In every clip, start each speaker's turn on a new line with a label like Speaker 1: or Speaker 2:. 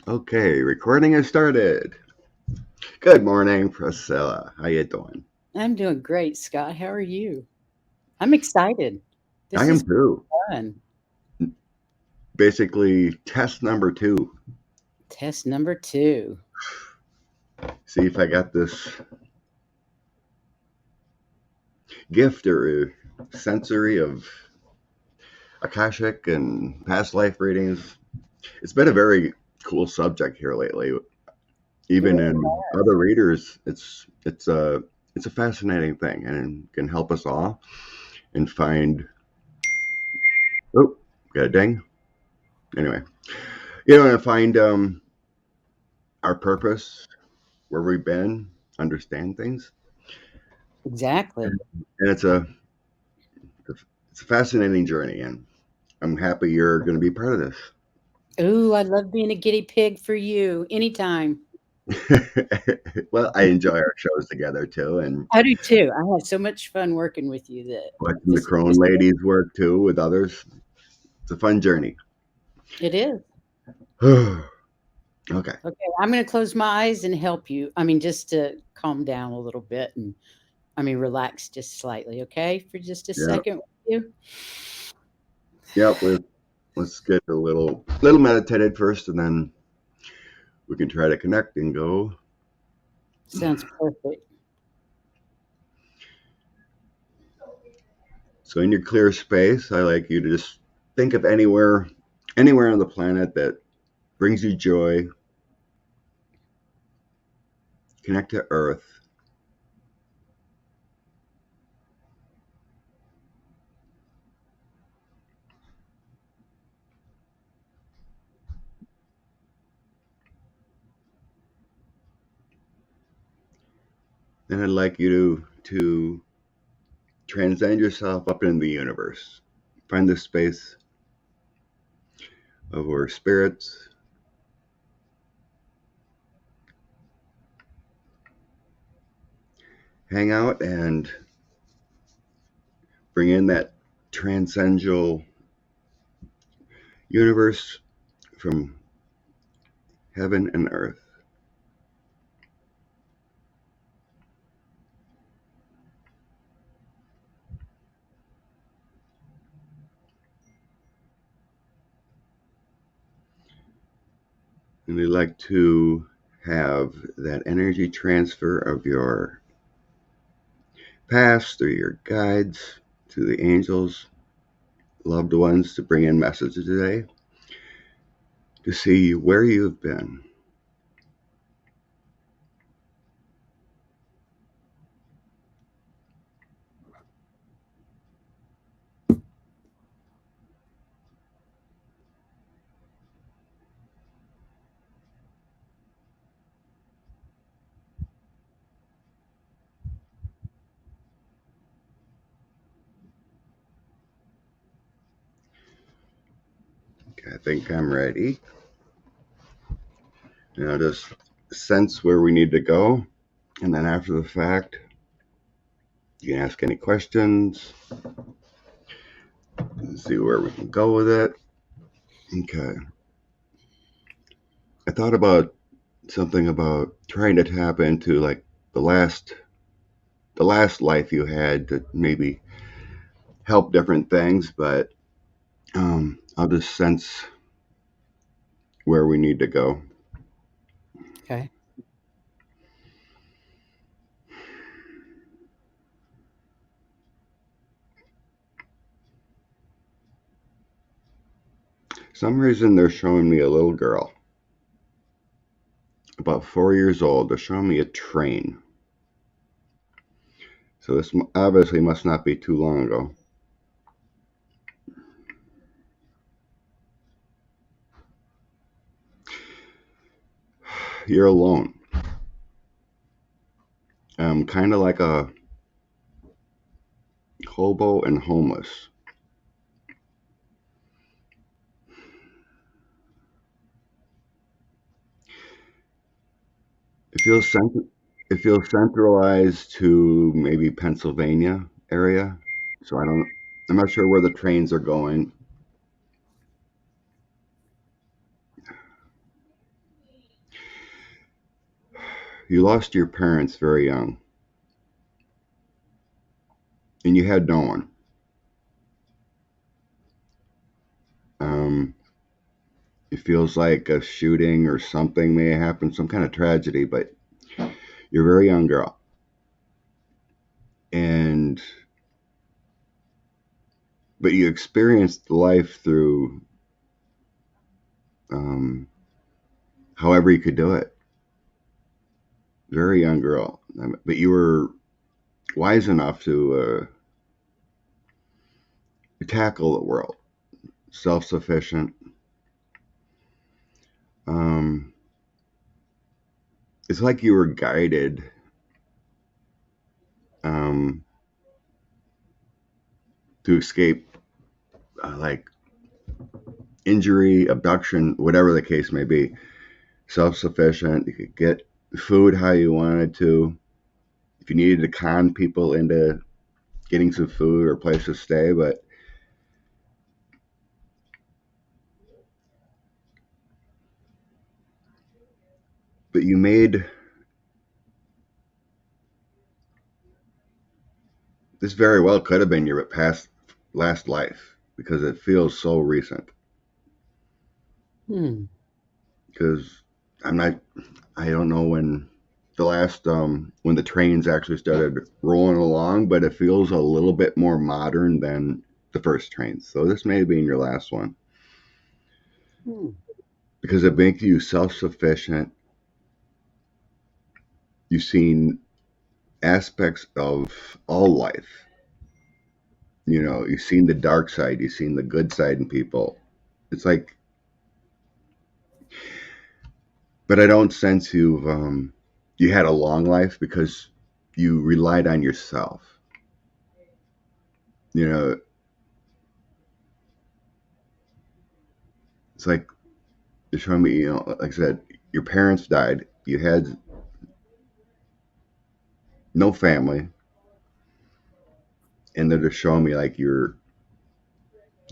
Speaker 1: Okay, recording has started. Good morning, Priscilla. How you doing?
Speaker 2: I'm doing great, Scott. How are you? I'm excited.
Speaker 1: I
Speaker 2: This
Speaker 1: am
Speaker 2: is
Speaker 1: too.
Speaker 2: fun.
Speaker 1: Basically, test number two.
Speaker 2: Test number two.
Speaker 1: See if I got this gift or sensory of Akashic and past life readings. It's been a very cool subject here lately.
Speaker 2: It
Speaker 1: Even
Speaker 2: really
Speaker 1: in other readers, it's a fascinating thing and can help us all and find. Oh, got a ding. Anyway, and find our purpose, where we've been, understand things,
Speaker 2: exactly.
Speaker 1: and it's a fascinating journey, and I'm happy you're going to be part of
Speaker 2: Ooh, I love being a guinea pig for you anytime.
Speaker 1: this. Well, I enjoy our shows together too, and
Speaker 2: I do too. I have so much fun working with you that
Speaker 1: watching the
Speaker 2: this is
Speaker 1: Crone
Speaker 2: just
Speaker 1: ladies work too with others. It's a fun journey.
Speaker 2: it is.
Speaker 1: Okay.
Speaker 2: Okay, I'm going to close my eyes and help you. I mean, just to calm down a little bit and relax just slightly, okay? For just a
Speaker 1: Yeah.
Speaker 2: second with you.
Speaker 1: Yep. Let's get a little meditated first, and then we can try to connect and go.
Speaker 2: Sounds perfect.
Speaker 1: So in your clear space, I like you to just think of anywhere on the planet that brings you joy. Connect to Earth. And I'd like you to transcend yourself up into the universe. Find the space of where spirits hang out and bring in that transcendental universe from heaven and earth. And we'd like to have that energy transfer of your past through your guides to the angels, loved ones, to bring in messages today to see where you've been. Okay, I think I'm ready. Just sense where we need to go. And then after the fact, you can ask any questions and see where we can go with it. Okay. I thought about something about trying to tap into like the last the last life you had to maybe help different things, but I'll just sense where we need to go.
Speaker 2: Okay.
Speaker 1: Some reason they're showing me a little girl, about 4 years old. They're showing me a train. So this obviously must not be too long ago. You're alone. Kind of like a hobo and homeless. It feels it feels centralized to maybe Pennsylvania area. So I'm not sure where the trains are going. you lost your parents very young, and you had no one. Um, it feels like a shooting or something may happen, some kind of tragedy, but you're a very young girl. And but you experienced life through um, however you could do it. Very young girl, but you were wise enough to tackle the world, self-sufficient. Um, it's like you were guided um, to escape, like injury, abduction, whatever the case may be. Self-sufficient. You could get food how you wanted to. If you needed to con people into getting some food or place to stay, but you made this very well could have been your past last life because it feels so recent.
Speaker 2: Hmm.
Speaker 1: Because I'm not, I don't know when the last when the trains actually started rolling along, but it feels a little bit more modern than the first trains. So this may have been your last one
Speaker 2: Hmm.
Speaker 1: because it makes you self-sufficient. You've seen aspects of all life. You know, you've seen the dark side, you've seen the good side in people. It's like, but I don't sense you had a long life because you relied on yourself. You know, it's like they're showing me, you know, like I said, your parents died, you had no family, and they're just showing me like you're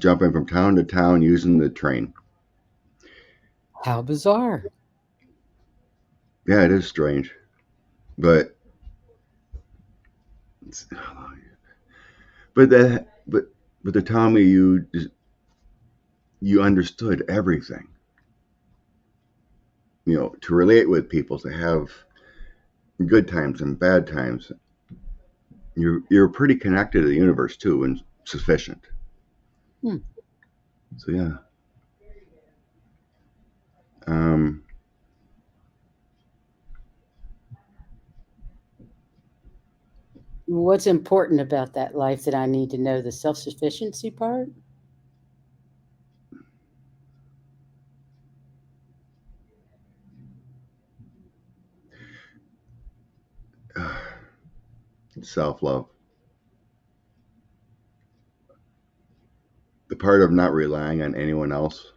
Speaker 1: jumping from town to town using the train.
Speaker 2: How bizarre.
Speaker 1: Yeah, it is strange, but it's, but that but they're telling me you understood everything. You know, to relate with people, to have good times and bad times. You're pretty connected to the universe too, and sufficient.
Speaker 2: Hmm.
Speaker 1: So yeah. Um,
Speaker 2: What's important about that life that I need to know? The self-sufficiency part?
Speaker 1: self love, the part of not relying on anyone else,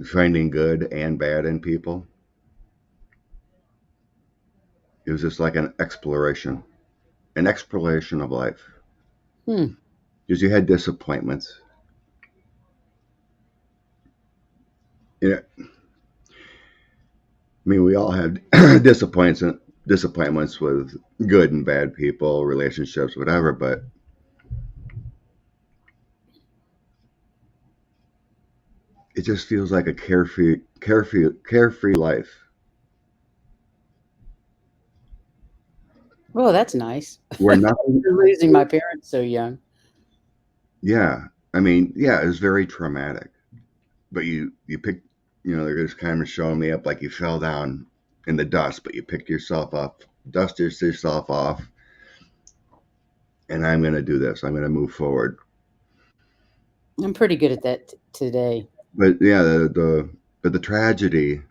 Speaker 1: finding good and bad in people. It was just like an exploration of life.
Speaker 2: Hmm.
Speaker 1: Because you had disappointments. You know, I mean, we all have disappointments with good and bad people, relationships, whatever. But it just feels like a carefree life
Speaker 2: Oh, that's nice.
Speaker 1: where nothing.
Speaker 2: After losing my parents so young.
Speaker 1: Yeah, I mean, yeah, it was very traumatic. But you picked, you know, they're just kind of showing me up like you fell down in the dust, but you picked yourself up, dusted yourself off, and I'm going to do this. I'm going to move forward.
Speaker 2: I'm pretty good at that today.
Speaker 1: But yeah, but the tragedy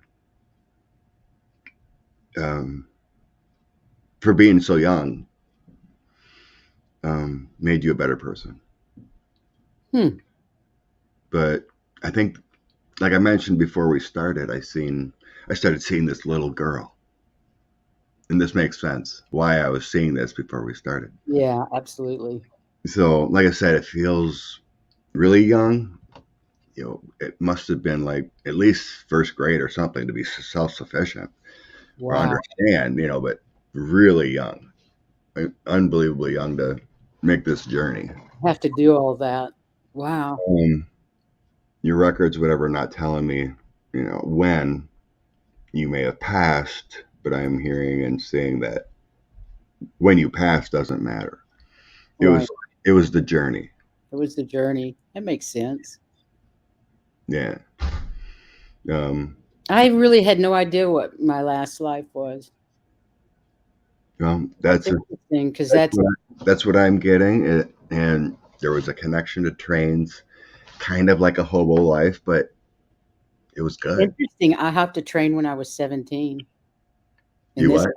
Speaker 1: um, for being so young made you a better person.
Speaker 2: Hmm.
Speaker 1: But I think, like I mentioned before we started, I started seeing this little girl, and this makes sense why I was seeing this before we started.
Speaker 2: Yeah, absolutely.
Speaker 1: So, like I said, it feels really young. it must have been like at least first grade or something to be self-sufficient or
Speaker 2: Wow.
Speaker 1: understand, but really young, unbelievably young to make this journey.
Speaker 2: Have to do all that. Wow.
Speaker 1: Um, your records, whatever, not telling me, when you may have passed, but I'm hearing and seeing that when you pass doesn't matter. It
Speaker 2: Right.
Speaker 1: was it was the journey.
Speaker 2: It was the journey. That makes sense.
Speaker 1: Yeah. Um,
Speaker 2: I really had no idea what my last life was. That's
Speaker 1: that's
Speaker 2: interesting because
Speaker 1: that's
Speaker 2: that's
Speaker 1: that's what I'm getting. And there was a connection to trains, kind of like a hobo life, but it was good.
Speaker 2: interesting. I hopped a train when I was 17. And
Speaker 1: You
Speaker 2: this,
Speaker 1: what?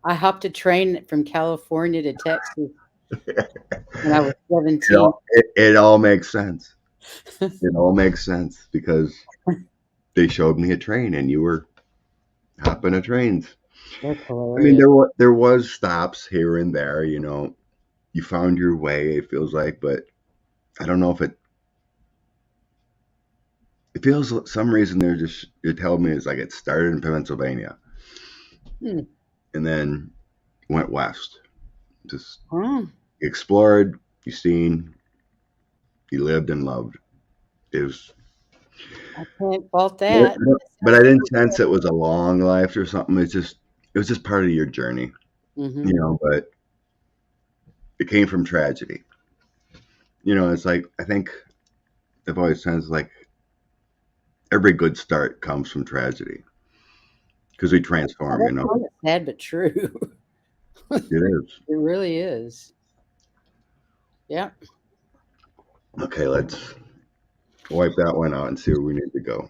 Speaker 2: I hopped a train from California to Texas when I was
Speaker 1: It
Speaker 2: 17.
Speaker 1: all it all makes sense. It all makes sense because they showed me a train, and you were hopping a trains.
Speaker 2: That's
Speaker 1: I mean,
Speaker 2: hilarious.
Speaker 1: there was stops here and there. You found your way. It feels like, but I don't know if it feels some reason they're just you tell me it's like it started in Pennsylvania
Speaker 2: Hmm.
Speaker 1: and then went west. Just
Speaker 2: Oh,
Speaker 1: explored, you seen, you lived and loved. It was,
Speaker 2: I can't fault
Speaker 1: but
Speaker 2: that.
Speaker 1: but I didn't sense it was a long life or something. It was just part of your journey,
Speaker 2: Mm-hmm.
Speaker 1: But it came from tragedy. It's like I think I've always sensed like every good start comes from tragedy because we transform.
Speaker 2: That's kind of sad, but true.
Speaker 1: It is.
Speaker 2: It really is. Yeah.
Speaker 1: Okay, let's wipe that one out and see where we need to go.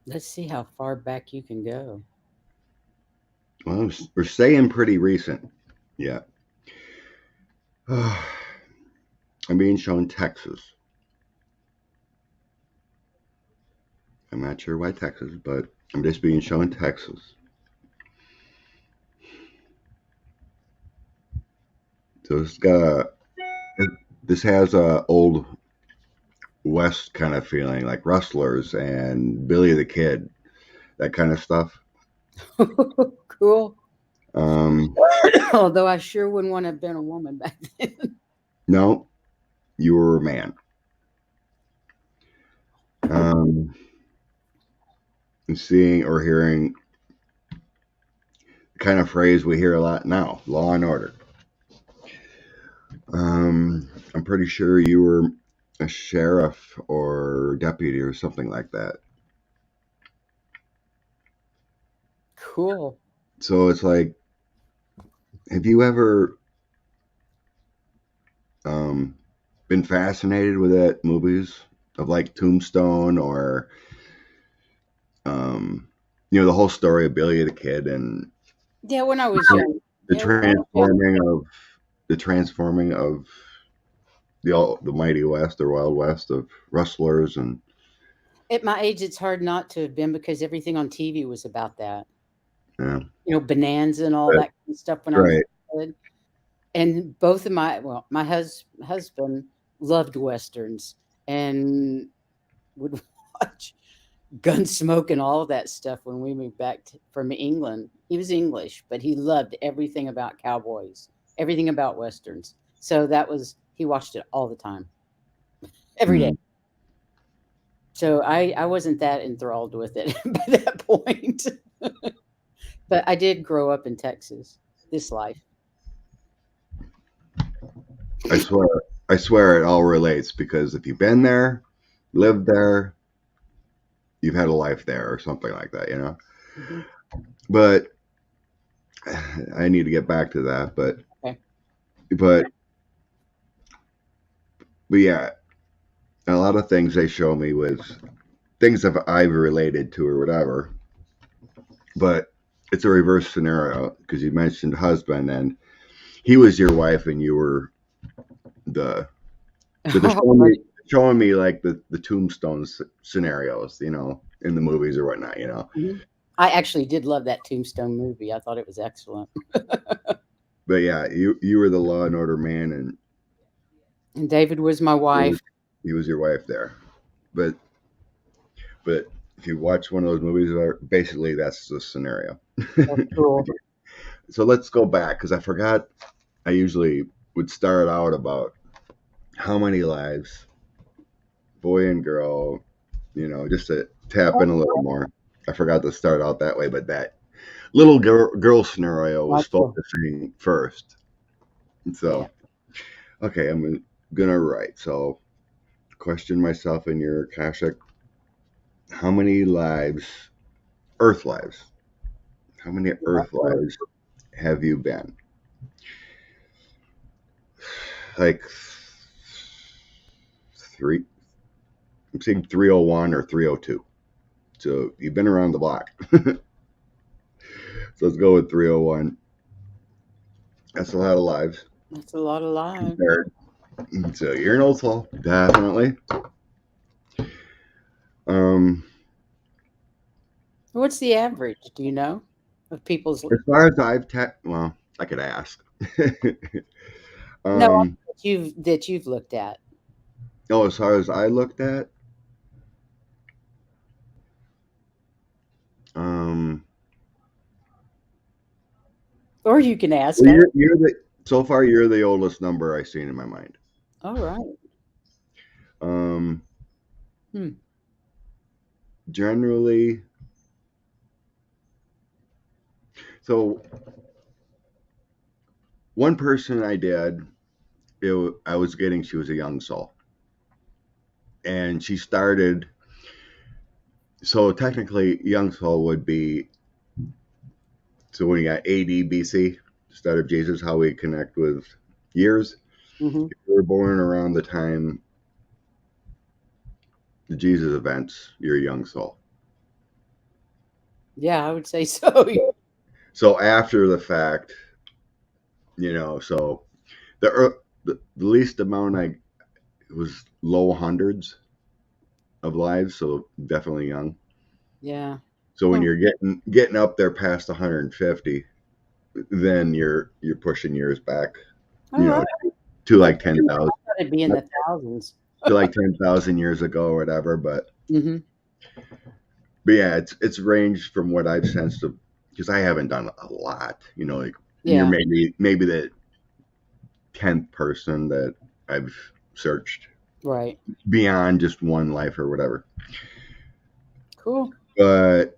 Speaker 2: Let's see how far back you can go.
Speaker 1: Well, we're staying pretty recent. Yeah. I'm being shown Texas. I'm not sure why Texas, but I'm just being shown Texas. So this has a old West kind of feeling, like Rustlers and Billy the Kid, that kind of stuff.
Speaker 2: Cool.
Speaker 1: Um,
Speaker 2: Although I sure wouldn't want to have been a woman back then.
Speaker 1: no, you were a man. Um, and seeing or hearing the kind of phrase we hear a lot now: law and order. I'm pretty sure you were a sheriff or deputy or something like that.
Speaker 2: Cool.
Speaker 1: So it's like, have you ever um, been fascinated with that movies of like Tombstone or um, the whole story of Billy the Kid and
Speaker 2: Yeah, when I was young.
Speaker 1: the
Speaker 2: Yeah, when I was young.
Speaker 1: transforming of the mighty West or Wild West of rustlers and
Speaker 2: At my age, it's hard not to have been because everything on TV was about that.
Speaker 1: yeah,
Speaker 2: Bonanza and all
Speaker 1: but,
Speaker 2: that kind of stuff when I was
Speaker 1: right.
Speaker 2: a kid. And both of my husband loved westerns and would watch Gunsmoke and all of that stuff when we moved back from England. He was English, but he loved everything about cowboys, everything about westerns. So he watched it all the time, every day.
Speaker 1: Mm.
Speaker 2: So I wasn't that enthralled with it by that point. But I did grow up in Texas, this life.
Speaker 1: I swear, I swear it all relates because if you've been there, lived there, you've had a life there or something like that.
Speaker 2: Mhm.
Speaker 1: But I need to get back to that. But
Speaker 2: Okay.
Speaker 1: but but yeah, a lot of things they show me was things that I've related to or whatever. But it's a reverse scenario because you mentioned husband and he was your wife and you were the but they're showing me like the tombstone scenarios, in the movies or whatnot.
Speaker 2: Mhm. I actually did love that Tombstone movie. I thought it was excellent.
Speaker 1: But yeah, you were the Law and Order man, and
Speaker 2: And David was my
Speaker 1: he was,
Speaker 2: wife.
Speaker 1: he was your wife there. But but if you watch one of those movies, basically that's the scenario.
Speaker 2: That's cool.
Speaker 1: So let's go back because I forgot. I usually would start out about how many lives, boy and girl, just to tap in a little more. I forgot to start out that way, but that little girl scenario was
Speaker 2: Gotcha.
Speaker 1: focusing first.
Speaker 2: Yeah.
Speaker 1: So, okay, I'm gonna write. So, question myself in your Akashic: how many lives, Earth lives? How many Earth lives have you been? Like three. I'm saying 301 or 302. So you've been around the block. So let's go with 301. That's a lot of lives
Speaker 2: That's a lot of lives.
Speaker 1: compared. So you're an old soul, definitely. Um,
Speaker 2: What's the average? Do you know of people's?
Speaker 1: as far as well, I could ask.
Speaker 2: No,
Speaker 1: um,
Speaker 2: that you've looked at,
Speaker 1: oh, as far as I looked at, um,
Speaker 2: or you can ask.
Speaker 1: well, you're the so far you're the oldest number I've seen in my mind.
Speaker 2: All right.
Speaker 1: Um,
Speaker 2: Hmm.
Speaker 1: generally, so one person I did, I was getting, she was a young soul, and she started. So technically, young soul would be, so when you got AD BC, start of Jesus, how we connect with years.
Speaker 2: Hmm.
Speaker 1: If you were born around the time the Jesus events, you're a young soul.
Speaker 2: Yeah, I would say so.
Speaker 1: So after the fact, so the least amount I was low hundreds of lives, so definitely young.
Speaker 2: Yeah.
Speaker 1: So when
Speaker 2: Huh.
Speaker 1: you're getting up there past 150, then you're pushing years back,
Speaker 2: All
Speaker 1: you
Speaker 2: right.
Speaker 1: know, to
Speaker 2: Okay.
Speaker 1: like 10,000,
Speaker 2: I thought it'd be in the thousands.
Speaker 1: to like 10,000 years ago or whatever.
Speaker 2: Hmm.
Speaker 1: But yeah, it's ranged from what I've sensed of, because I haven't done a lot, like you're
Speaker 2: Yeah.
Speaker 1: maybe the 10th person that I've searched
Speaker 2: Right.
Speaker 1: beyond just one life or whatever.
Speaker 2: Cool.
Speaker 1: But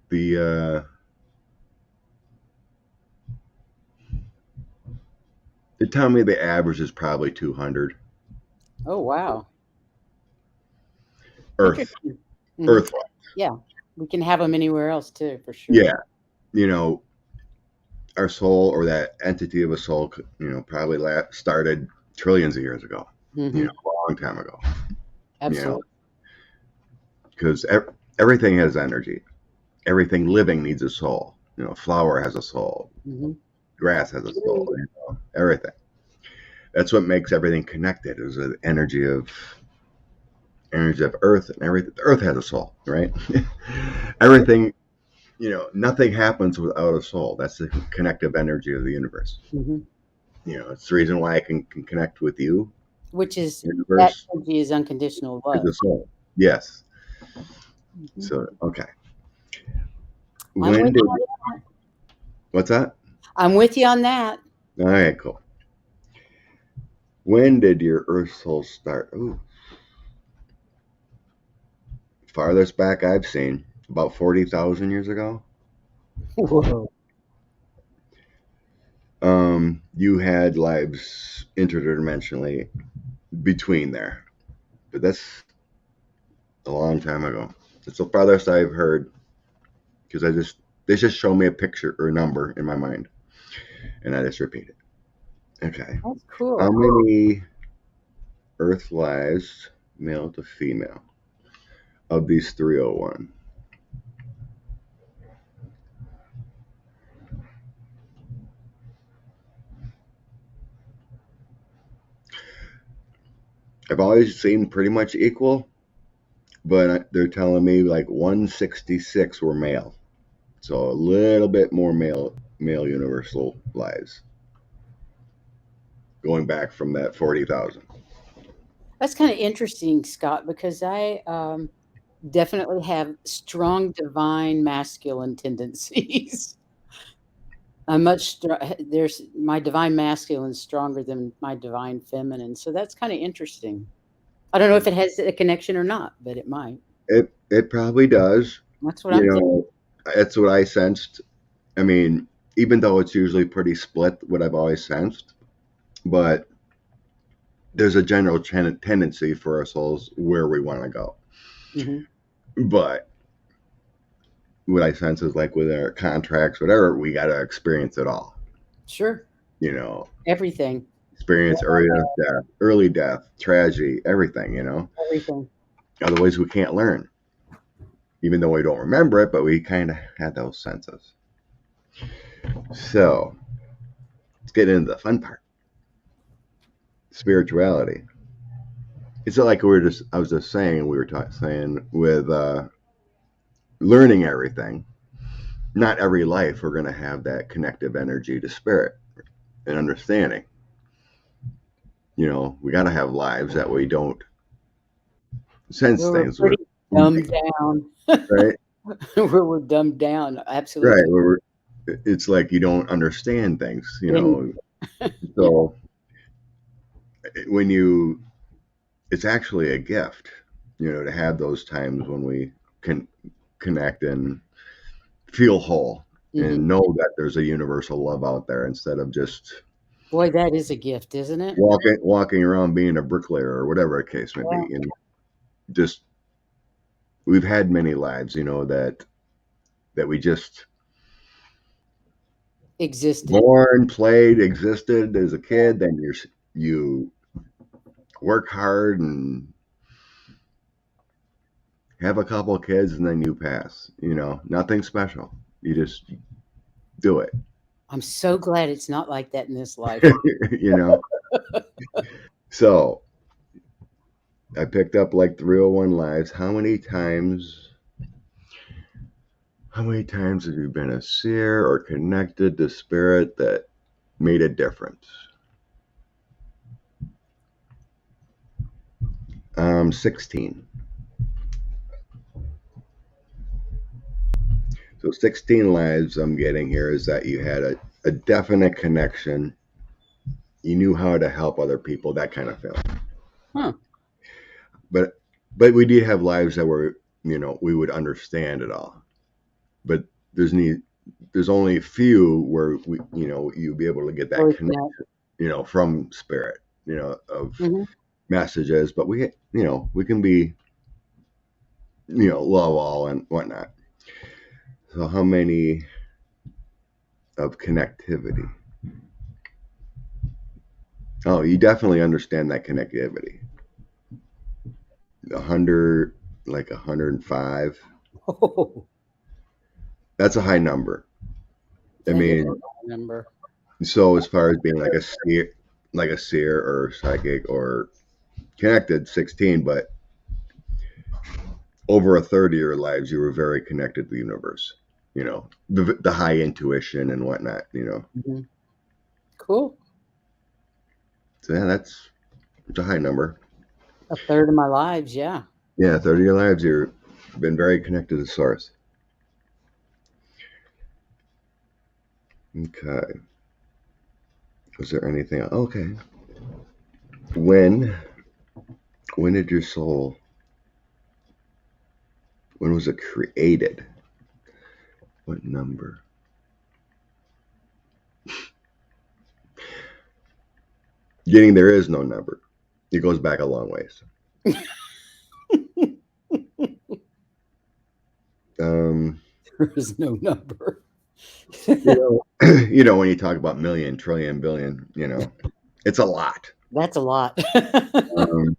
Speaker 1: the they tell me the average is probably 200
Speaker 2: Oh wow.
Speaker 1: Earth
Speaker 2: Interesting. Hmm.
Speaker 1: Earth.
Speaker 2: Yeah. We can have them anywhere else too, for sure.
Speaker 1: Yeah, you know, our soul or that entity of a soul, probably started trillions of years ago,
Speaker 2: Hmm.
Speaker 1: a long time ago, you know,
Speaker 2: Absolutely.
Speaker 1: because everything has energy. Everything living needs a soul. Flower has a soul,
Speaker 2: Hmm.
Speaker 1: grass has a soul, everything. That's what makes everything connected is the energy of earth, and everything. The earth has a soul, right? Everything, nothing happens without a soul. That's the connective energy of the universe.
Speaker 2: Hmm.
Speaker 1: It's the reason why I can connect with you.
Speaker 2: Which is that
Speaker 1: Universe
Speaker 2: energy is unconditional
Speaker 1: is
Speaker 2: love.
Speaker 1: a soul. Yes.
Speaker 2: Hmm.
Speaker 1: So okay.
Speaker 2: I'm
Speaker 1: When
Speaker 2: with
Speaker 1: did
Speaker 2: you.
Speaker 1: what's that?
Speaker 2: I'm with you on that.
Speaker 1: All right, cool. When did your Earth soul start? Ooh, farthest back I've seen, about 40,000 years ago.
Speaker 2: Whoa.
Speaker 1: You had lives interdimensionally between there, but that's a long time ago. It's the farthest I've heard because they just show me a picture or a number in my mind, and I just repeat it. Okay.
Speaker 2: That's
Speaker 1: How
Speaker 2: cool.
Speaker 1: many Earth lives, male to female, of these 301? I've always seen pretty much equal. but they're telling me like 166 were male. So a little bit more male universal lives going back from that 40,000.
Speaker 2: That's kind of interesting, Scott, because I definitely have strong divine masculine tendencies. I'm there's my divine masculine is stronger than my divine feminine, so that's kind of interesting. I don't know if it has a connection or not, but it might.
Speaker 1: It probably does.
Speaker 2: That's what
Speaker 1: You
Speaker 2: I'm thinking.
Speaker 1: know, that's what I sensed. I mean, even though it's usually pretty split, what I've always sensed, but there's a general tendency for our souls where we want to go.
Speaker 2: Hmm.
Speaker 1: But what I sense is like with our contracts, whatever, we got to experience it all.
Speaker 2: Sure,
Speaker 1: You know,
Speaker 2: everything,
Speaker 1: experience early death, tragedy, everything.
Speaker 2: everything.
Speaker 1: Otherwise, we can't learn. Even though we don't remember it, but we kind of had those senses. So let's get into the fun part. Spirituality. It's like I was just saying, we were saying with learning everything, not every life we're going to have that connective energy to spirit and understanding. We got to have lives that we don't sense
Speaker 2: We're
Speaker 1: things with,
Speaker 2: pretty dumbed down.
Speaker 1: right?
Speaker 2: We're dumbed down.
Speaker 1: Right.
Speaker 2: Absolutely.
Speaker 1: It's like you don't understand things.
Speaker 2: And yeah,
Speaker 1: So when you, it's actually a gift, to have those times when we can connect and feel whole
Speaker 2: hmm,
Speaker 1: and know that there's a universal love out there instead of just
Speaker 2: boy, that is a gift, isn't it?
Speaker 1: walking around being a bricklayer or whatever the case may
Speaker 2: Yeah,
Speaker 1: be. Just we've had many lives, that we just
Speaker 2: existed.
Speaker 1: born, played, existed as a kid. Then you work hard and have a couple of kids, and then you pass. Nothing special. You just do it.
Speaker 2: I'm so glad it's not like that in this life.
Speaker 1: you know. So I picked up like 301 lives. How many times have you been a seer or connected to spirit that made a difference? 16. So 16 lives I'm getting here is that you had a definite connection. You knew how to help other people, that kind of feeling.
Speaker 2: Huh.
Speaker 1: But we did have lives that were, we would understand it all. But there's only a few where you'd be able to get that
Speaker 2: Really
Speaker 1: connection, from spirit, of
Speaker 2: hmm.
Speaker 1: messages. But we can be, love all and whatnot. So how many of connectivity? Oh, you definitely understand that connectivity. 100, like 105.
Speaker 2: Oh,
Speaker 1: That's a high number. I
Speaker 2: that is a
Speaker 1: mean,
Speaker 2: high number.
Speaker 1: so as far as being like a seer or psychic or connected, 16, but over a third of your lives, you were very connected to the universe. The high intuition and whatnot.
Speaker 2: Mhm. Cool.
Speaker 1: So yeah, it's a high number.
Speaker 2: A third of my lives, yeah.
Speaker 1: Yeah, 30 of your lives, you've been very connected to source. Okay. Was there anything? Okay. When when did your soul? When was it created? What number? Getting there is no number. It goes back a long ways. Um,
Speaker 2: There is no number.
Speaker 1: when you talk about million, trillion, billion, it's a lot.
Speaker 2: That's a lot.
Speaker 1: Um,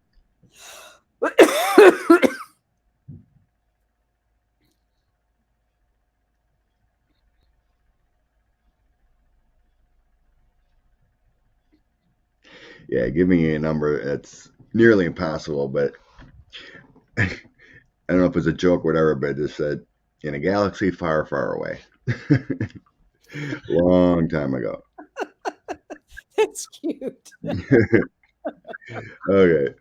Speaker 1: yeah, giving you a number, it's nearly impossible. But I don't know if it's a joke or whatever, but it just said, in a galaxy far, far away. Long time ago.
Speaker 2: That's cute.
Speaker 1: Okay.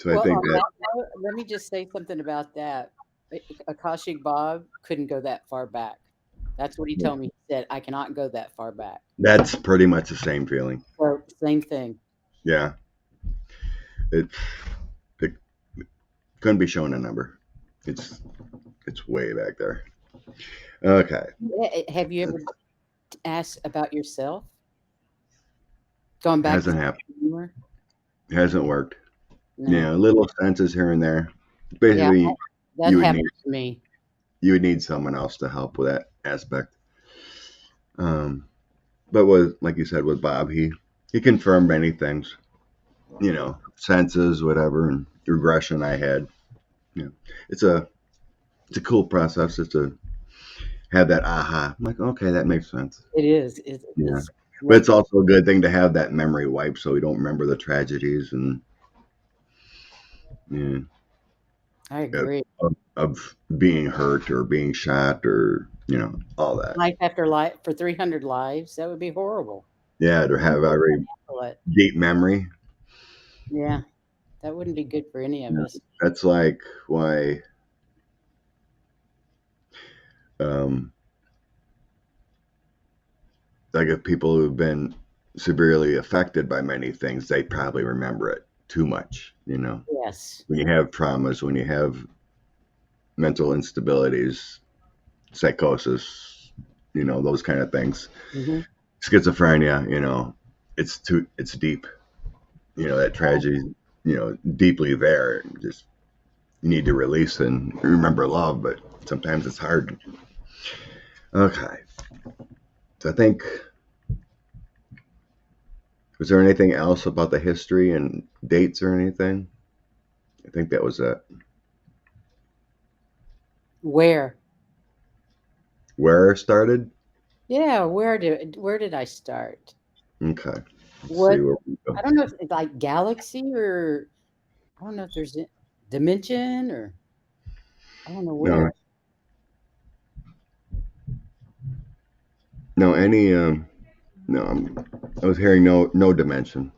Speaker 1: So I
Speaker 2: Well,
Speaker 1: think
Speaker 2: on
Speaker 1: that
Speaker 2: that note, let me just say something about that. Akashic Bob couldn't go that far back. That's what he told me. He said, I cannot go that far back.
Speaker 1: that's pretty much the same feeling.
Speaker 2: So, same thing.
Speaker 1: Yeah. It's it couldn't be shown a number. It's it's way back there. Okay.
Speaker 2: Have you ever asked about yourself? Gone back to
Speaker 1: Hasn't happened.
Speaker 2: humor?
Speaker 1: Hasn't worked.
Speaker 2: No.
Speaker 1: Yeah, little senses here and there.
Speaker 2: Yeah,
Speaker 1: Basically,
Speaker 2: that
Speaker 1: you would
Speaker 2: happened
Speaker 1: need
Speaker 2: to me.
Speaker 1: someone else to help with that aspect. Um, but with like you said with Bob, he confirmed many things. Senses, whatever, and regression I had. You know, it's a cool process just to have that aha. I'm like, okay, that makes sense.
Speaker 2: It is.
Speaker 1: Yeah,
Speaker 2: It's
Speaker 1: but
Speaker 2: like,
Speaker 1: it's also a good thing to have that memory wipe so we don't remember the tragedies and yeah,
Speaker 2: I agree.
Speaker 1: of being hurt or being shot or all that.
Speaker 2: Life after life for 300 lives, that would be horrible.
Speaker 1: Yeah, to have a very
Speaker 2: Handle it.
Speaker 1: deep memory.
Speaker 2: Yeah, that wouldn't be good for any of
Speaker 1: Yeah.
Speaker 2: us.
Speaker 1: That's like why um, like if people who've been severely affected by many things, they probably remember it too much.
Speaker 2: Yes.
Speaker 1: When you have traumas, when you have mental instabilities, psychosis, those kind of things,
Speaker 2: Hmm.
Speaker 1: schizophrenia, it's deep. That tragedy, deeply there. Just you need to release and remember love, but sometimes it's hard. Okay, so I think was there anything else about the history and dates or anything? I think that was it.
Speaker 2: Where?
Speaker 1: Where it started?
Speaker 2: Yeah, where did I start?
Speaker 1: Okay. Let's see
Speaker 2: What
Speaker 1: where we go.
Speaker 2: I don't know if it's like galaxy or I don't know if there's a dimension or I don't know
Speaker 1: No,
Speaker 2: where.
Speaker 1: no, any no, I was hearing no dimension.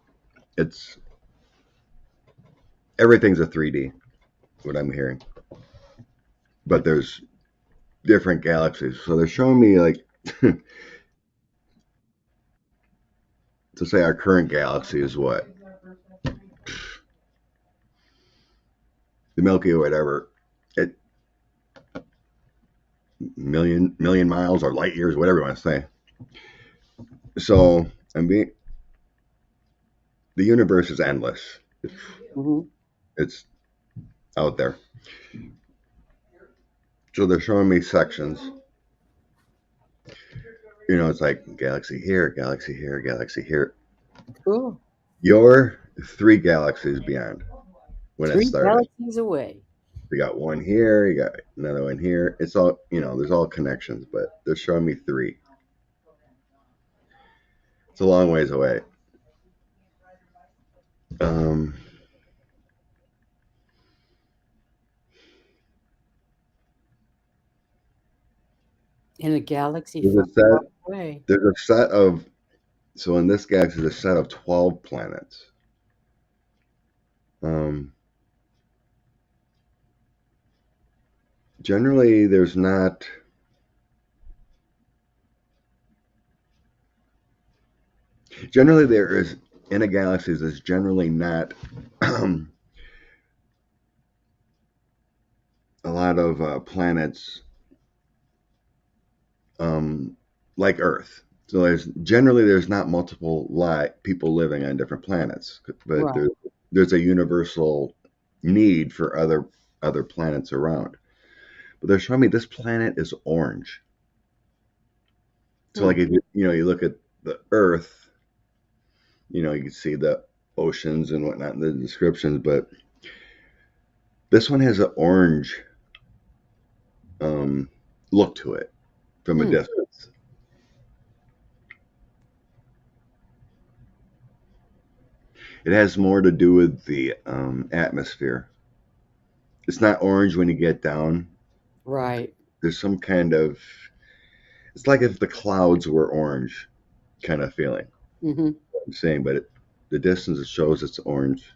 Speaker 1: It's everything's a 3D, what I'm hearing. But there's different galaxies. So they're showing me like to say our current galaxy is what? The Milky Way, whatever. It million miles or light years, whatever you want to say. So the universe is endless.
Speaker 2: Hmm.
Speaker 1: It's out there. So they're showing me sections. It's like galaxy here, galaxy here, galaxy here.
Speaker 2: Cool.
Speaker 1: You're 3 galaxies beyond when it
Speaker 2: 3
Speaker 1: started.
Speaker 2: galaxies away.
Speaker 1: You got one here, you got another one here. It's all, there's all connections, but they're showing me 3. It's a long ways away. Um,
Speaker 2: In a galaxy
Speaker 1: there's
Speaker 2: far,
Speaker 1: a
Speaker 2: far
Speaker 1: set.
Speaker 2: away.
Speaker 1: There's a set of. So in this galaxy, there's a set of 12 planets. Um, generally, there's not. Generally, there is in a galaxy. There's generally not a lot of planets um, like Earth. So there's not multiple people living on different planets, but
Speaker 2: Right.
Speaker 1: there's a universal need for other planets around. But they're showing me this planet is orange. So
Speaker 2: Hmm.
Speaker 1: like if you look at the Earth, you can see the oceans and whatnot in the descriptions, but this one has an orange um, look to it from a
Speaker 2: Hmm.
Speaker 1: distance. It has more to do with the atmosphere It's not orange when you get down.
Speaker 2: Right.
Speaker 1: There's some kind of, it's like if the clouds were orange kind of feeling.
Speaker 2: Hmm.
Speaker 1: I'm saying, but the distance it shows it's orange.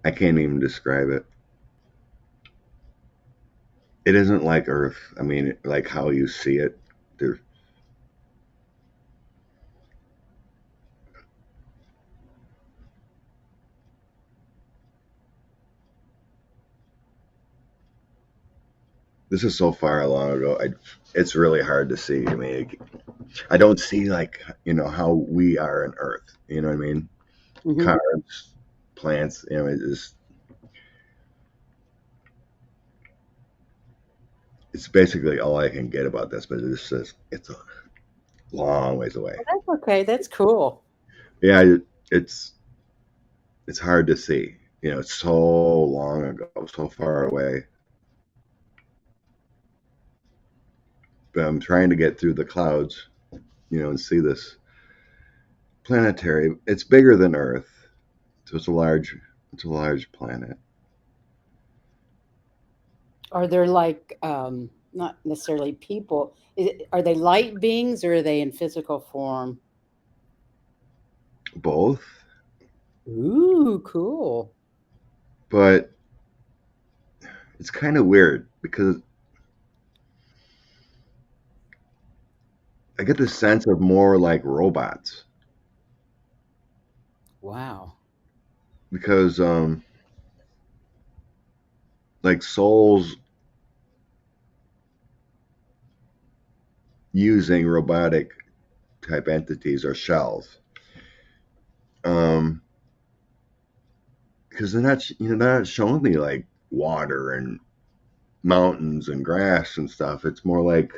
Speaker 1: I can't even describe it. It isn't like Earth. I mean, like how you see it. There, this is so far long ago. It's really hard to see. I mean, I don't see like how we are on Earth. You know what I mean?
Speaker 2: Hmm.
Speaker 1: Cars, plants. It's basically all I can get about this. But it's a long ways away.
Speaker 2: Well, that's okay. That's cool.
Speaker 1: Yeah, it's hard to see. It's so long ago, so far away. But I'm trying to get through the clouds, and see this planetary. It's bigger than Earth, so it's a large planet.
Speaker 2: Are there like not necessarily people? Are they light beings or are they in physical form?
Speaker 1: Both,
Speaker 2: Ooh, cool.
Speaker 1: but it's kind of weird because I get the sense of more like robots
Speaker 2: Wow.
Speaker 1: because like souls using robotic type entities or shells. Um, because they're not showing me like water and mountains and grass and stuff. It's more like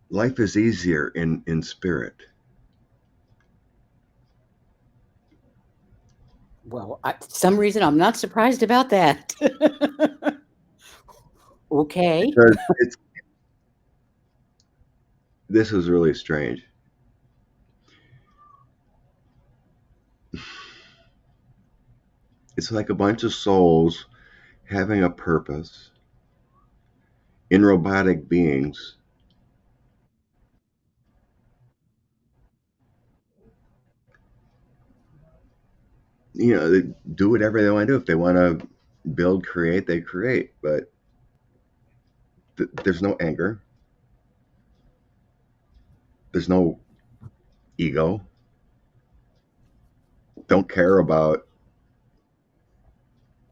Speaker 1: life is easier in spirit.
Speaker 2: Well, some reason I'm not surprised about that. Okay.
Speaker 1: Because this is really strange. It's like a bunch of souls having a purpose in robotic beings. They do whatever they want to do. If they want to build, create, they create. But there's no anger. There's no ego. Don't care about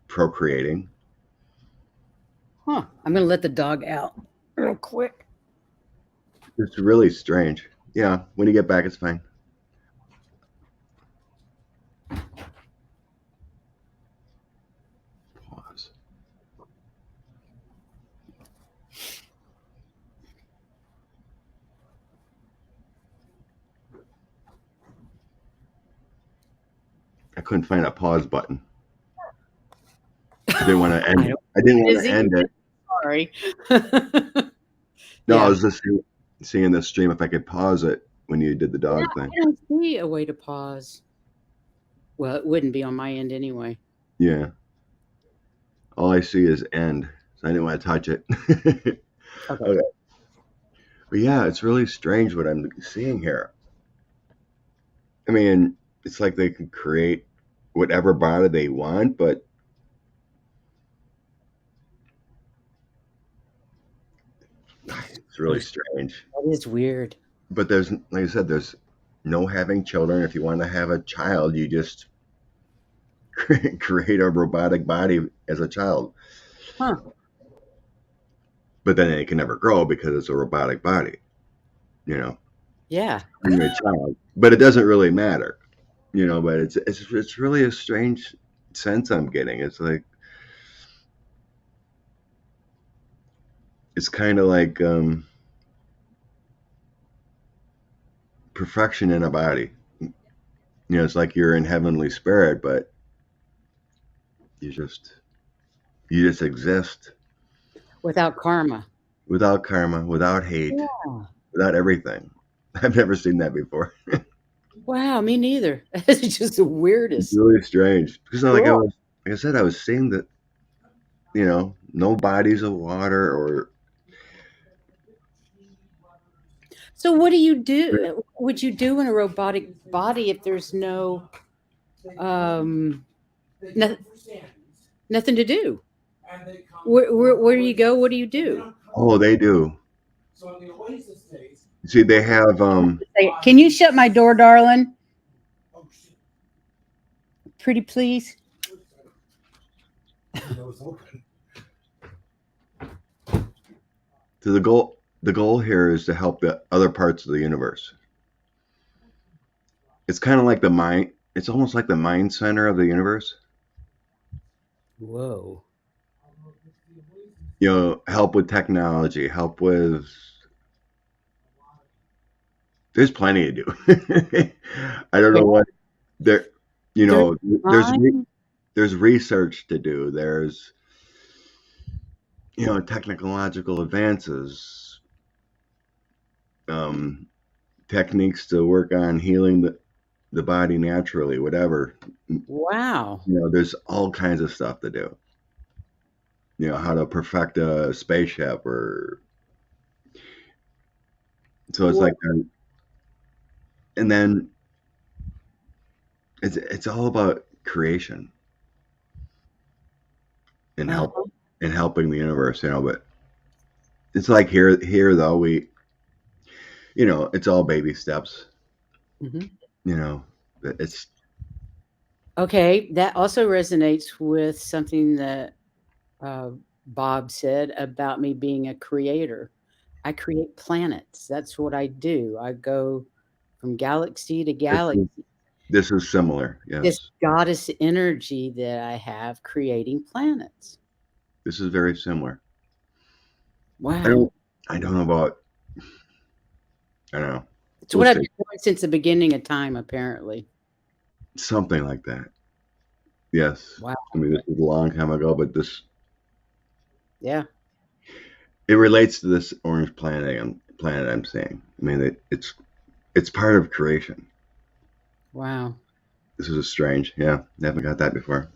Speaker 1: procreating.
Speaker 2: Huh. I'm gonna let the dog out real quick.
Speaker 1: It's really strange. Yeah, when you get back, it's fine. Pause. I couldn't find a pause button. I didn't want to
Speaker 2: I
Speaker 1: end.
Speaker 2: don't
Speaker 1: I
Speaker 2: know
Speaker 1: didn't
Speaker 2: what it
Speaker 1: want
Speaker 2: is
Speaker 1: to
Speaker 2: either.
Speaker 1: end it.
Speaker 2: Sorry.
Speaker 1: No, I
Speaker 2: Yeah.
Speaker 1: was just seeing this stream if I could pause it when you did the
Speaker 2: Yeah,
Speaker 1: dog thing.
Speaker 2: I don't see a way to pause. Well, it wouldn't be on my end anyway.
Speaker 1: Yeah, all I see is end, so I didn't want to touch it.
Speaker 2: Okay.
Speaker 1: Okay, but yeah, it's really strange what I'm seeing here. I mean, it's like they can create whatever body they want, but it's really strange.
Speaker 2: That is weird.
Speaker 1: But there's, like I said, there's no having children. If you want to have a child, you just create a robotic body as a child.
Speaker 2: Huh.
Speaker 1: But then it can never grow because it's a robotic body, you know,
Speaker 2: Yeah.
Speaker 1: being a child. But it doesn't really matter. But it's really a strange sense I'm getting. It's like it's kind of like perfection in a body. It's like you're in heavenly spirit, but You just exist
Speaker 2: without karma.
Speaker 1: without karma, without hate,
Speaker 2: Yeah.
Speaker 1: without everything. I've never seen that before.
Speaker 2: Wow, me neither. It's just the
Speaker 1: It's
Speaker 2: weirdest.
Speaker 1: really strange because,
Speaker 2: Cool.
Speaker 1: like I said, I was seeing that no bodies of water or
Speaker 2: So what do you do? What would you do in a robotic body if there's um no, nothing to do? Where do you go? What do you do?
Speaker 1: oh, they do. See, they have
Speaker 2: Say, can you shut my door, darling? Pretty please.
Speaker 1: so the goal here is to help the other parts of the universe. It's kind of like the mind. It's almost like the mind center of the universe.
Speaker 2: Whoa.
Speaker 1: Help with technology, help with. There's plenty to do. I don't
Speaker 2: Yeah.
Speaker 1: know what there.
Speaker 2: There's
Speaker 1: There's
Speaker 2: mine.
Speaker 1: there's research to do. There's technological advances, um, techniques to work on healing the body naturally, whatever.
Speaker 2: Wow.
Speaker 1: There's all kinds of stuff to do. How to perfect a spaceship or so it's
Speaker 2: Well,
Speaker 1: like, and then it's all about creation and
Speaker 2: uh-huh.
Speaker 1: helping the universe, but it's like here though it's all baby steps,
Speaker 2: Mhm.
Speaker 1: you know, it's
Speaker 2: Okay, that also resonates with something that uh, Bob said about me being a creator. I create planets. That's what I do. I go from galaxy to
Speaker 1: this
Speaker 2: galaxy.
Speaker 1: is, this is similar.
Speaker 2: This
Speaker 1: Yes.
Speaker 2: goddess energy that I have creating planets.
Speaker 1: This is very similar. I
Speaker 2: Wow.
Speaker 1: don't I don't know about I don't know.
Speaker 2: It's
Speaker 1: We'll
Speaker 2: what I've
Speaker 1: see.
Speaker 2: been doing since the beginning of time, apparently.
Speaker 1: Something like that. Yes.
Speaker 2: Wow.
Speaker 1: I mean, this was a long time ago, but this
Speaker 2: Yeah.
Speaker 1: it relates to this orange planet I'm seeing. I mean, it's part of creation.
Speaker 2: Wow.
Speaker 1: This is strange. Yeah, I haven't got that before.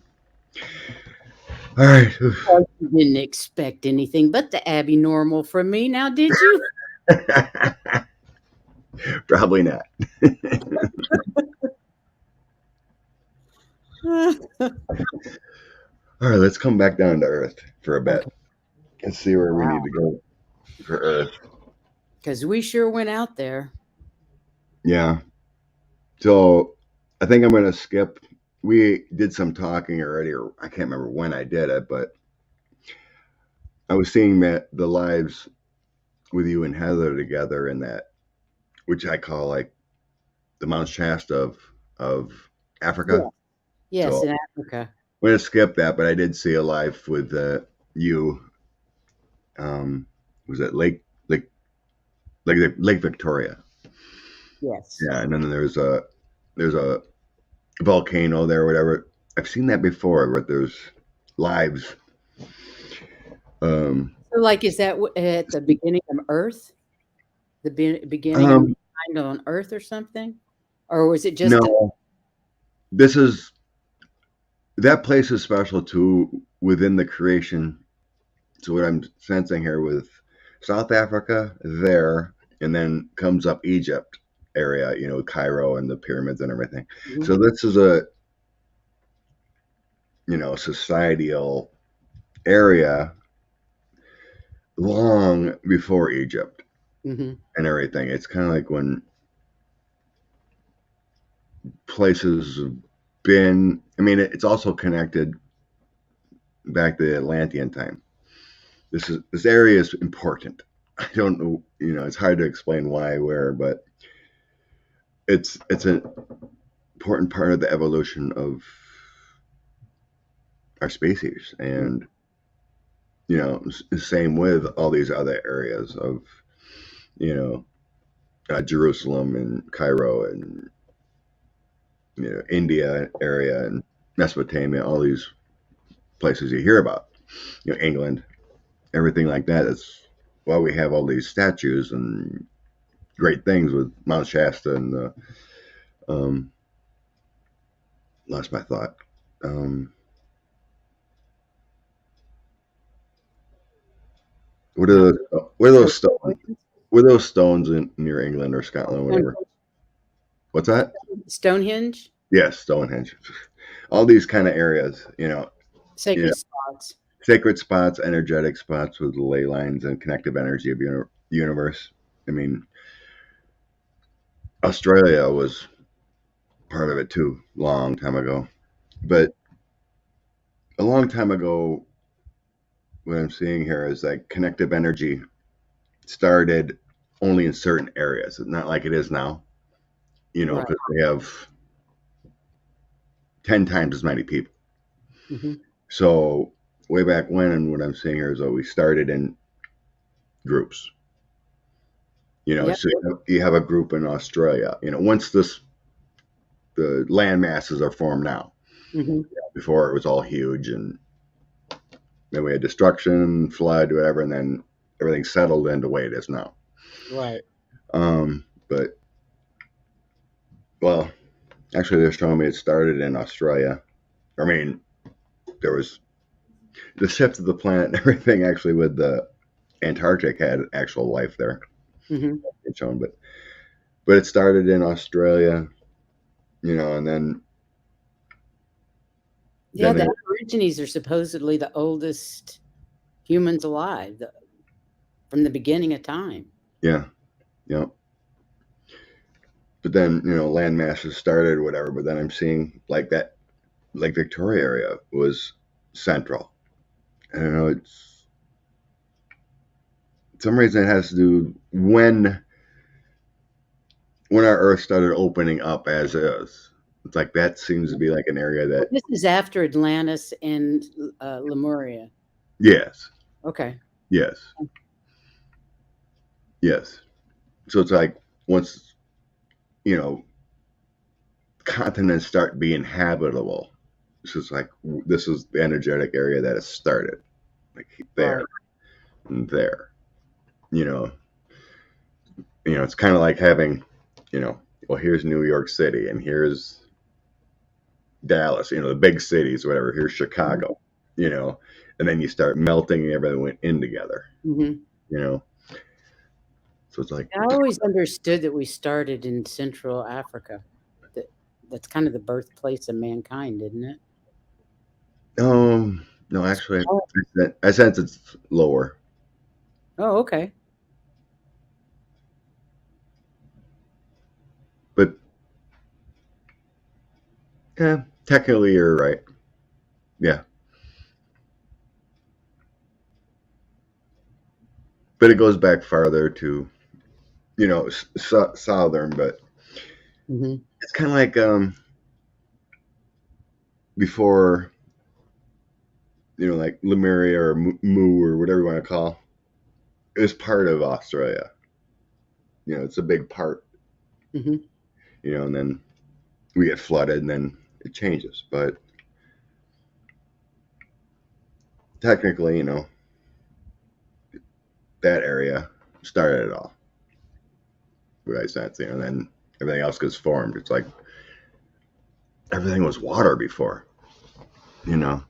Speaker 1: All right.
Speaker 2: Well, you didn't expect anything but the Abby normal from me, now did you?
Speaker 1: Probably not. All right, let's come back down to Earth for a bit
Speaker 2: Okay.
Speaker 1: and see where we need
Speaker 2: Wow.
Speaker 1: to go for Earth.
Speaker 2: Because we sure went out there.
Speaker 1: Yeah. So I think I'm going to skip. We did some talking already, or I can't remember when I did it, but I was seeing that the lives with you and Heather together in that, which I call like the Mount Shasta of
Speaker 2: Yeah.
Speaker 1: Africa.
Speaker 2: Yes,
Speaker 1: So
Speaker 2: in Africa.
Speaker 1: I'm going to skip that, but I did see a life with you. Was it Lake Victoria?
Speaker 2: Yes.
Speaker 1: Yeah, and then there's a volcano there, whatever. I've seen that before, but there's lives. Um,
Speaker 2: So, like, is that at the beginning of Earth? The beginning of
Speaker 1: um,
Speaker 2: mankind on Earth or something? Or was it just a
Speaker 1: no, this is that place is special too within the creation. So what I'm sensing here with South Africa there, and then comes up Egypt area, Cairo and the pyramids and everything.
Speaker 2: mhm,
Speaker 1: So this is a societal area long before Egypt
Speaker 2: mhm.
Speaker 1: and everything. It's kind of like when places have been. I mean, it's also connected back to the Atlantean time. This area is important. I don't know. It's hard to explain why, where, but it's an important part of the evolution of our species,
Speaker 2: Yeah.
Speaker 1: and same with all these other areas of you know Jerusalem and Cairo and India area and Mesopotamia, all these places you hear about, England, everything like that. It's why we have all these statues and great things with Mount Shasta and the lost my thought. What are
Speaker 2: Mount
Speaker 1: those? What are those stones?
Speaker 2: Stonehenge?
Speaker 1: What are those stones in near England or Scotland, whatever? What's that?
Speaker 2: Stonehenge?
Speaker 1: Yes, Stonehenge. All these kind of areas, you know,
Speaker 2: Sacred spots.
Speaker 1: sacred spots, energetic spots with ley lines and connective energy of universe. I mean, Australia was part of it too, long time ago. But a long time ago, what I'm seeing here is that connective energy started only in certain areas. It's not like it is now,
Speaker 2: Right.
Speaker 1: because we have 10 times as many people.
Speaker 2: Mm-hmm.
Speaker 1: So way back when, and what I'm seeing here is that we started in groups.
Speaker 2: Yep.
Speaker 1: So you have a group in Australia. Once the land masses are formed now.
Speaker 2: Mm-hmm.
Speaker 1: Before it was all huge, and then we had destruction, flood, whatever, and then everything settled into the way it is now.
Speaker 2: Right.
Speaker 1: But well, actually, they're showing me it started in Australia. I mean, there was the shift of the planet and everything. Actually, with the Antarctic had actual life there.
Speaker 2: Mm-hmm.
Speaker 1: It's shown, but it started in Australia, and then
Speaker 2: Yeah, the
Speaker 1: it,
Speaker 2: Aborigines are supposedly the oldest humans alive from the beginning of time.
Speaker 1: yeah, yeah. But then land masses started, or whatever. But then I'm seeing like that Lake Victoria area was central. I don't know. It's some reason it has to do when our Earth started opening up as is. It's like that seems to be like an area
Speaker 2: Well,
Speaker 1: that
Speaker 2: this is after Atlantis and Lemuria.
Speaker 1: yes,
Speaker 2: Okay.
Speaker 1: yes, yes. So it's like once you know continents start being habitable. This is the energetic area that has started, like there
Speaker 2: Right.
Speaker 1: and there. You know, it's kind of like having, well, here's New York City and here's Dallas, the big cities, whatever. Here's Chicago, you know, and then you start melting and everything went in together,
Speaker 2: Mm-hmm.
Speaker 1: you know. So it's like,
Speaker 2: I always understood that we started in Central Africa. That that's kind of the birthplace of mankind, isn't it?
Speaker 1: no, actually,
Speaker 2: Oh,
Speaker 1: I sense it's lower,
Speaker 2: oh, okay.
Speaker 1: but yeah, technically you're right. Yeah, but it goes back farther to, southern, but
Speaker 2: Mm-hmm.
Speaker 1: it's kind of like before, like Lemuria or Mu or whatever you want to call. It was part of Australia. It's a big part.
Speaker 2: Mm-hmm.
Speaker 1: And then we get flooded, and then it changes. But technically, that area started it all. What I sense, and then everything else gets formed. It's like everything was water before, you know,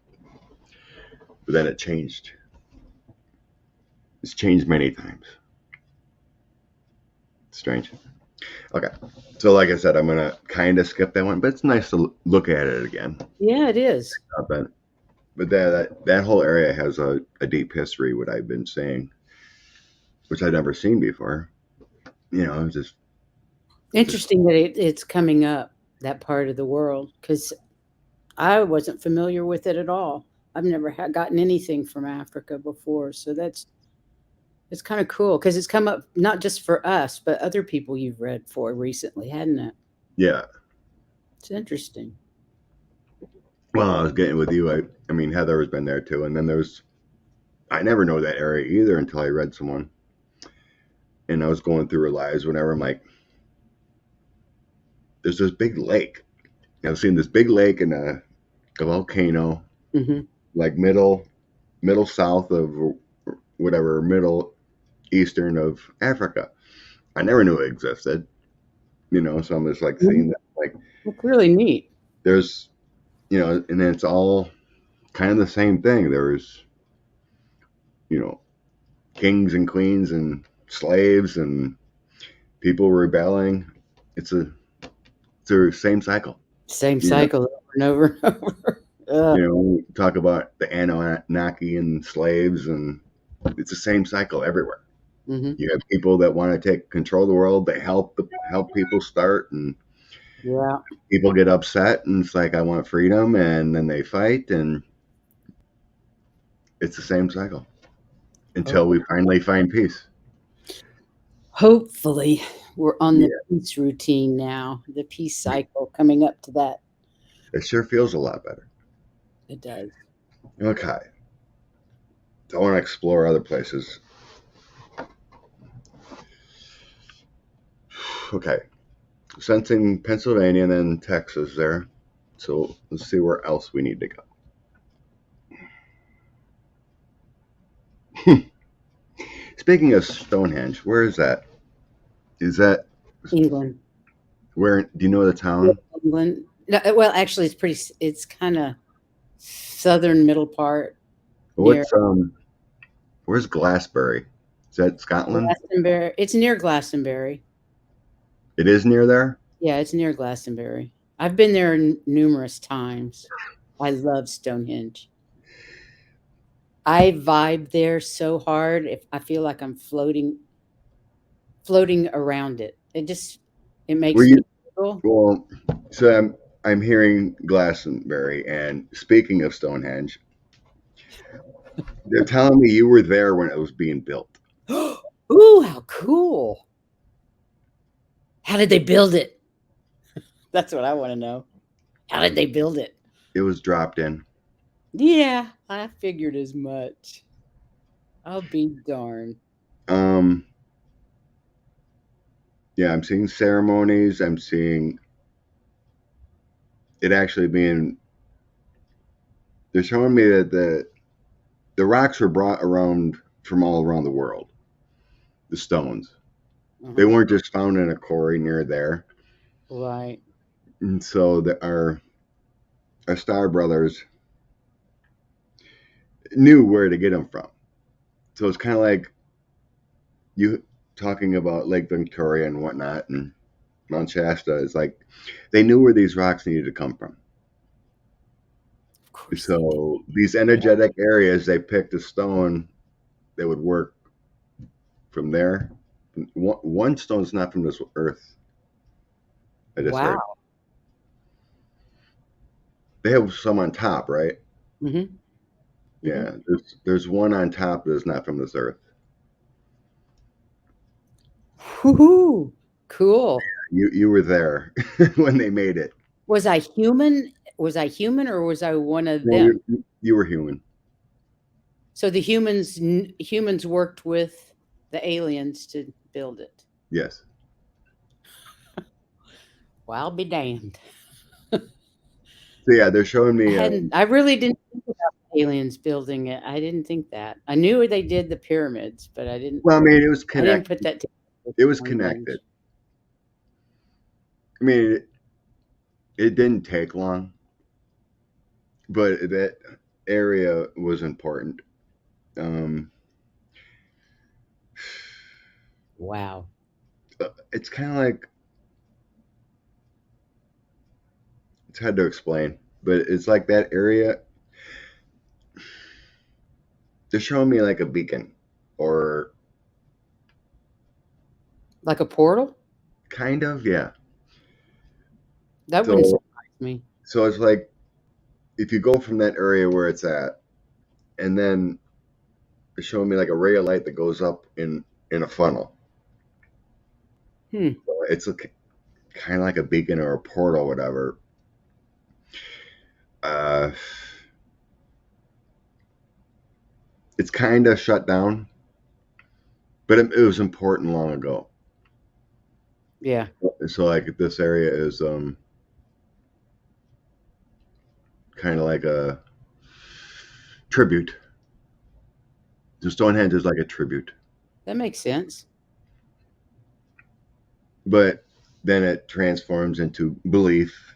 Speaker 1: but then it changed. It's changed many times. It's strange. Okay, so like I said, I'm gonna kind of skip that one, but it's nice to look at it again.
Speaker 2: Yeah, it is.
Speaker 1: But that whole area has a deep history. What I've been saying, which I'd never seen before. Just
Speaker 2: Interesting that it's coming up, that part of the world, because I wasn't familiar with it at all. I've never gotten anything from Africa before, so it's kind of cool because it's come up not just for us, but other people you've read for recently, hadn't it?
Speaker 1: yeah.
Speaker 2: It's interesting.
Speaker 1: Well, I was getting with you. I mean, Heather has been there too, and then I never know that area either until I read someone, and I was going through her lives. Whenever I'm like, there's this big lake. I've seen this big lake and a volcano,
Speaker 2: Hmm.
Speaker 1: like middle south of whatever, middle eastern of Africa. I never knew it existed, so I'm just like seeing
Speaker 2: Mhm.
Speaker 1: that, like
Speaker 2: It's really neat.
Speaker 1: there's, and then it's all kind of the same thing. There's, you know, kings and queens and slaves and people rebelling. It's a it's a same cycle.
Speaker 2: Same
Speaker 1: You know,
Speaker 2: cycle over and over and over.
Speaker 1: we talk about the Anunnaki and slaves, and it's the same cycle everywhere.
Speaker 2: Mhm.
Speaker 1: You have people that want to take control of the world. They help people start, and
Speaker 2: Yeah.
Speaker 1: people get upset, and it's like I want freedom, and then they fight, and it's the same cycle until
Speaker 2: Oh,
Speaker 1: we finally find peace.
Speaker 2: hopefully, we're on the
Speaker 1: Yeah,
Speaker 2: peace routine now, the peace cycle coming up to that.
Speaker 1: it sure feels a lot better.
Speaker 2: It does.
Speaker 1: Okay, I want to explore other places. Okay, sensing Pennsylvania and then Texas there. So let's see where else we need to go. Speaking of Stonehenge, where is that? Is that
Speaker 2: England.
Speaker 1: where? Do you know the
Speaker 2: North
Speaker 1: town?
Speaker 2: England. No, well, actually, it's kind of southern middle part near
Speaker 1: What's Where's Glassbury? Is that Scotland?
Speaker 2: Glastonbury. It's near Glastonbury.
Speaker 1: It is near there.
Speaker 2: Yeah, it's near Glastonbury. I've been there numerous times. I love Stonehenge. I vibe there so hard. If I feel like I'm floating around it. It
Speaker 1: Were
Speaker 2: makes me
Speaker 1: you?
Speaker 2: giggle.
Speaker 1: Well, so I'm hearing Glastonbury, and speaking of Stonehenge, they're telling me you were there when it was being built.
Speaker 2: Ooh, how cool. How did they build it? That's what I want to know. How did they build it?
Speaker 1: It was dropped in.
Speaker 2: Yeah, I figured as much. I'll be darned.
Speaker 1: Um, yeah, I'm seeing ceremonies. I'm seeing it actually being. They're showing me that the rocks were brought around from all around the world. The stones. They
Speaker 2: Uh-huh.
Speaker 1: weren't just found in a quarry near there.
Speaker 2: Right.
Speaker 1: And so our star brothers knew where to get them from. So it's kind of like you talking about Lake Victoria and whatnot, and Mount Shasta. It's like they knew where these rocks needed to come from.
Speaker 2: Of course they did.
Speaker 1: So these
Speaker 2: Yeah.
Speaker 1: energetic areas, they picked a stone that would work from there. One stone's not from this earth. I just heard
Speaker 2: Wow.
Speaker 1: they have some on top, right?
Speaker 2: Mhm. Mhm.
Speaker 1: Yeah, there's one on top that's not from this earth.
Speaker 2: Woohoo. Cool.
Speaker 1: You were there when they made it.
Speaker 2: Was I human? Was I human or was I one of
Speaker 1: Well,
Speaker 2: them?
Speaker 1: you were human.
Speaker 2: So the humans worked with the aliens to build it.
Speaker 1: Yes.
Speaker 2: Well, I'll be damned.
Speaker 1: So yeah, they're showing me.
Speaker 2: I really didn't think about aliens building it. I didn't think that. I knew they did the pyramids, but
Speaker 1: Well, I mean,
Speaker 2: I didn't put that together with
Speaker 1: it was connected.
Speaker 2: Stonehenge.
Speaker 1: I mean, it didn't take long, but that area was important. Um,
Speaker 2: Wow.
Speaker 1: it's kind of like it's hard to explain, but it's like that area. They're showing me like a beacon, or
Speaker 2: Like a portal?
Speaker 1: kind of, yeah.
Speaker 2: That wouldn't
Speaker 1: So
Speaker 2: surprise me.
Speaker 1: so it's like if you go from that area where it's at, and then they're showing me like a ray of light that goes up in a funnel.
Speaker 2: Hmm.
Speaker 1: So it's kind of like a beacon or a portal, whatever. Uh, it's kind of shut down, but it was important long ago.
Speaker 2: Yeah.
Speaker 1: So like this area is kind of like a tribute. So Stonehenge is like a tribute,
Speaker 2: That makes sense.
Speaker 1: but then it transforms into belief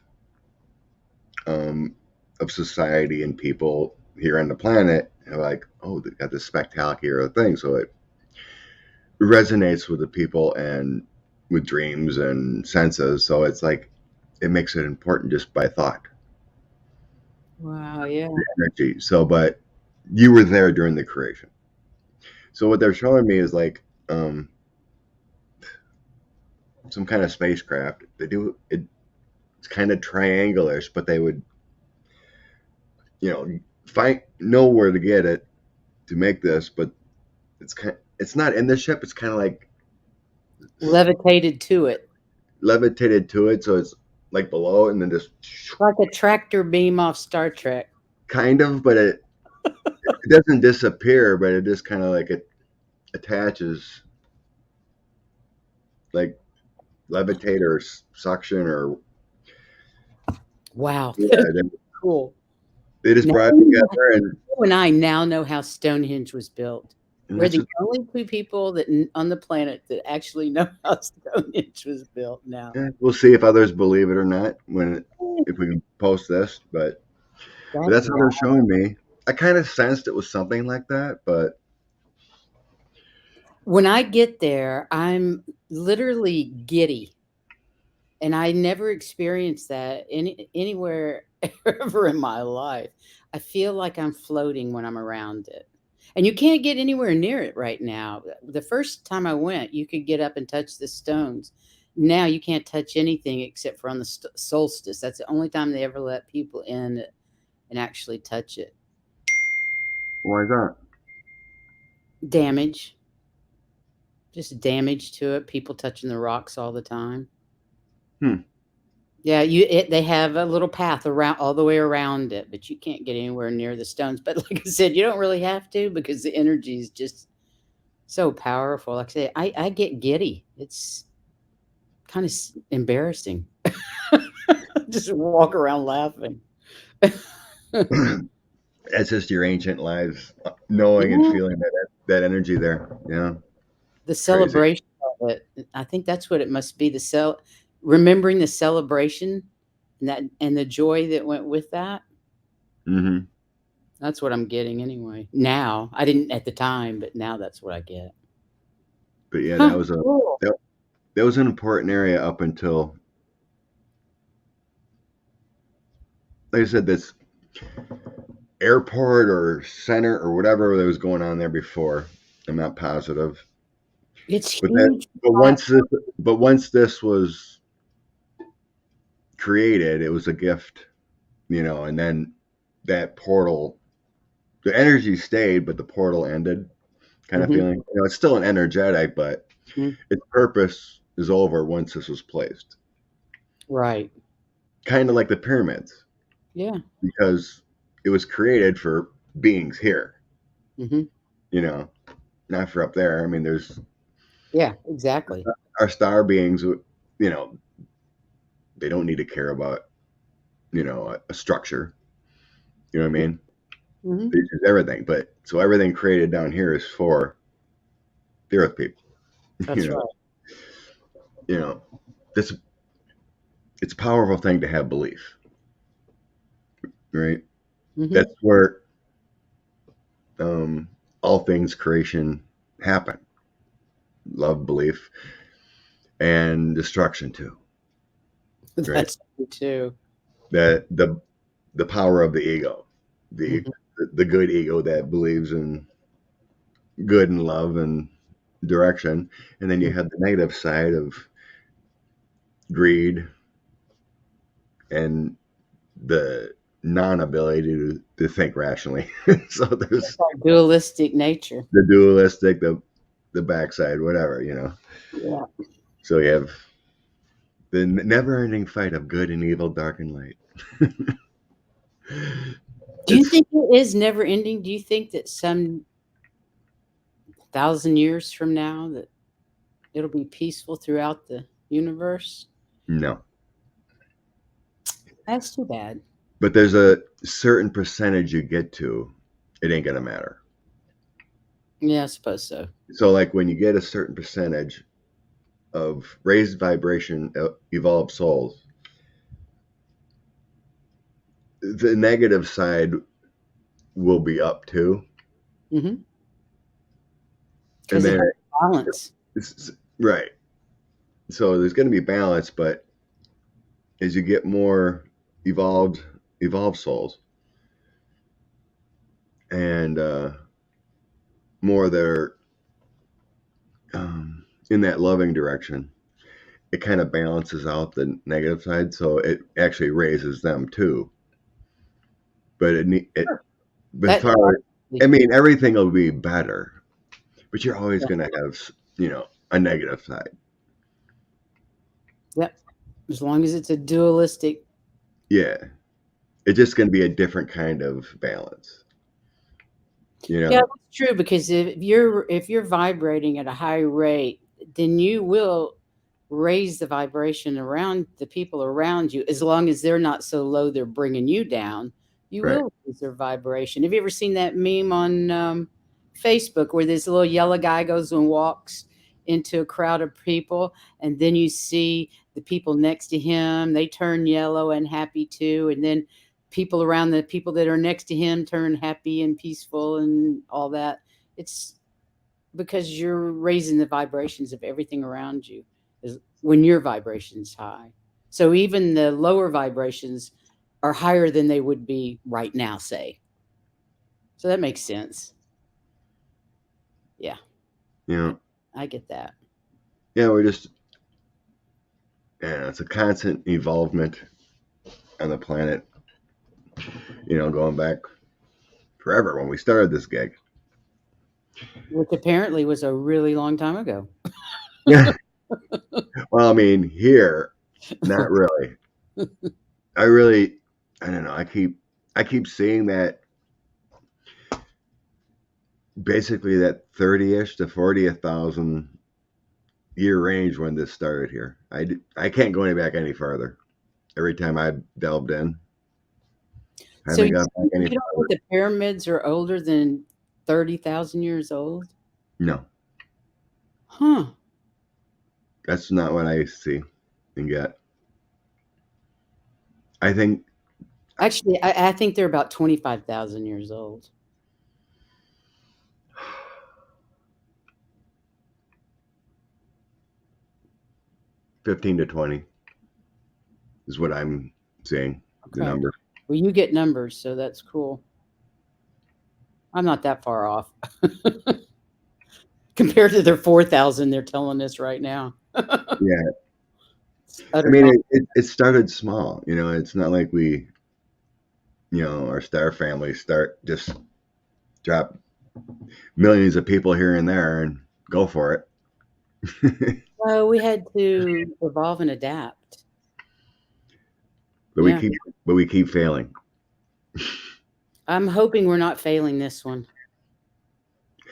Speaker 1: um, of society and people here on the planet. And like, oh, they got this spectacular thing, so it resonates with the people and with dreams and senses. So it's like it makes it important just by thought,
Speaker 2: Wow, yeah.
Speaker 1: energy. So, but you were there during the creation. So what they're showing me is like some kind of spacecraft. They do it. It's kind of triangular-ish, but they would, find know where to get it to make this. But it's not in the ship. It's kind of like
Speaker 2: Levitated to it.
Speaker 1: levitated to it, so it's like below, and then just
Speaker 2: Like a tractor beam off Star Trek.
Speaker 1: kind of, but it doesn't disappear, but it just kind of like it attaches, like levitate or suction or
Speaker 2: Wow.
Speaker 1: yeah.
Speaker 2: Cool.
Speaker 1: They just
Speaker 2: Now,
Speaker 1: brought it together,
Speaker 2: you and I now know how Stonehenge was built.
Speaker 1: and
Speaker 2: We're
Speaker 1: that's
Speaker 2: the
Speaker 1: just,
Speaker 2: only two people that on the planet that actually know how Stonehenge was built now.
Speaker 1: yeah, we'll see if others believe it or not if we can post this, but
Speaker 2: That's
Speaker 1: that's how they're
Speaker 2: wild.
Speaker 1: showing me. I kind of sensed it was something like that, but
Speaker 2: When I get there, I'm literally giddy. And I never experienced that anywhere ever in my life. I feel like I'm floating when I'm around it. And you can't get anywhere near it right now. The first time I went, you could get up and touch the stones. Now you can't touch anything except for on the solstice. That's the only time they ever let people in and actually touch it.
Speaker 1: why is that?
Speaker 2: Damage, just damage to it. People touching the rocks all the time.
Speaker 1: Hmm.
Speaker 2: Yeah, they have a little path around all the way around it, but you can't get anywhere near the stones. But like I said, you don't really have to because the energy is just so powerful. Like I say, I get giddy. It's kind of embarrassing. Just walk around laughing.
Speaker 1: It's just your ancient lives knowing and
Speaker 2: Yeah,
Speaker 1: feeling that energy there. Yeah,
Speaker 2: the
Speaker 1: it's crazy.
Speaker 2: celebration of it. I think that's what it must be. Remembering the celebration and the joy that went with that.
Speaker 1: Hmm.
Speaker 2: That's what I'm getting anyway. Now, I didn't at the time, but now that's what I get.
Speaker 1: But yeah,
Speaker 2: Huh, cool.
Speaker 1: that, that was an important area up until, like I said, this airport or center or whatever that was going on there before. I'm not positive,
Speaker 2: It's
Speaker 1: but
Speaker 2: huge.
Speaker 1: once this was created, it was a gift, and then that portal, the energy stayed, but the portal ended. Kind of
Speaker 2: Mhm,
Speaker 1: feeling, it's still an energetic, but
Speaker 2: mhm.
Speaker 1: its purpose is over once this was placed.
Speaker 2: Right.
Speaker 1: Kind of like the pyramids,
Speaker 2: Yeah.
Speaker 1: because it was created for beings here,
Speaker 2: Mhm.
Speaker 1: you know, not for up there. I mean, there's
Speaker 2: Yeah, exactly.
Speaker 1: our star beings, they don't need to care about, a structure. You know what I mean?
Speaker 2: Mhm.
Speaker 1: It's just everything. But so everything created down here is for the earth people. You
Speaker 2: That's
Speaker 1: know,
Speaker 2: right.
Speaker 1: you know, this it's a powerful thing to have belief, right?
Speaker 2: Mhm.
Speaker 1: That's where all things creation happen. Love, belief, and destruction too, right?
Speaker 2: That's true too.
Speaker 1: That the power of the ego, the
Speaker 2: Mhm.
Speaker 1: the good ego that believes in good and love and direction, and then you
Speaker 2: Mm.
Speaker 1: have the negative side of greed and the non-ability to think rationally. So there's
Speaker 2: Our dualistic nature.
Speaker 1: the dualistic, the backside, whatever.
Speaker 2: Yeah.
Speaker 1: So you have the never-ending fight of good and evil, dark and light.
Speaker 2: Do you
Speaker 1: It's
Speaker 2: think it is never ending? Do you think that some 1,000 years from now that it'll be peaceful throughout the universe?
Speaker 1: no,
Speaker 2: That's too bad.
Speaker 1: but there's a certain percentage you get to, it ain't gonna matter.
Speaker 2: Yeah, I suppose so.
Speaker 1: So like when you get a certain percentage of raised vibration evolved souls, the negative side will be up too.
Speaker 2: Mm-hmm.
Speaker 1: And
Speaker 2: Because it
Speaker 1: then
Speaker 2: has balance.
Speaker 1: right. So there's going to be balance, but as you get more evolved evolved souls and more that are in that loving direction, it kind of balances out the negative side, so it actually raises them too. But it
Speaker 2: Sure.
Speaker 1: but
Speaker 2: That,
Speaker 1: far, I mean, everything will be better, but you're always
Speaker 2: yeah,
Speaker 1: going to have a negative side.
Speaker 2: yep. As long as it's a dualistic.
Speaker 1: Yeah, it's just going to be a different kind of balance. You
Speaker 2: Yeah,
Speaker 1: know,
Speaker 2: that's true because if you're vibrating at a high rate, then you will raise the vibration around the people around you. As long as they're not so low they're bringing you down, you
Speaker 1: right?
Speaker 2: will raise their vibration. Have you ever seen that meme on Facebook where this little yellow guy goes and walks into a crowd of people, and then you see the people next to him, they turn yellow and happy too, and then people around the people that are next to him turn happy and peaceful and all that. It's because you're raising the vibrations of everything around you is when your vibration's high. So even the lower vibrations are higher than they would be right now, say. So that makes sense. Yeah,
Speaker 1: You
Speaker 2: I,
Speaker 1: know,
Speaker 2: I get that.
Speaker 1: yeah, we're just it's a constant evolvement on the planet. Going back forever when we started this gig.
Speaker 2: Which apparently was a really long time ago.
Speaker 1: Yeah. Well, I mean, here, not really. I really, I don't know. I keep seeing that basically that 30-ish to 40,000 year range when this started here. I can't go any back any further. Every time I delved in, I
Speaker 2: So
Speaker 1: haven't
Speaker 2: you
Speaker 1: gone back any
Speaker 2: don't think
Speaker 1: further.
Speaker 2: the pyramids are older than 30,000 years old?
Speaker 1: No,
Speaker 2: Huh.
Speaker 1: that's not what I see and get. I think
Speaker 2: Actually, I think they're about 25,000 years old.
Speaker 1: 15 to 20 is what I'm seeing. The
Speaker 2: Okay.
Speaker 1: number.
Speaker 2: Well, you get numbers, so that's cool. I'm not that far off compared to their 4,000 they're telling us right now.
Speaker 1: Yeah,
Speaker 2: It's
Speaker 1: I
Speaker 2: utter
Speaker 1: mean,
Speaker 2: nonsense.
Speaker 1: it started small. It's not like we, our star family start just drop millions of people here and there and go for it.
Speaker 2: Well, we had to evolve and adapt.
Speaker 1: but we
Speaker 2: Yeah.
Speaker 1: keep, but we keep failing.
Speaker 2: I'm hoping we're not failing this one.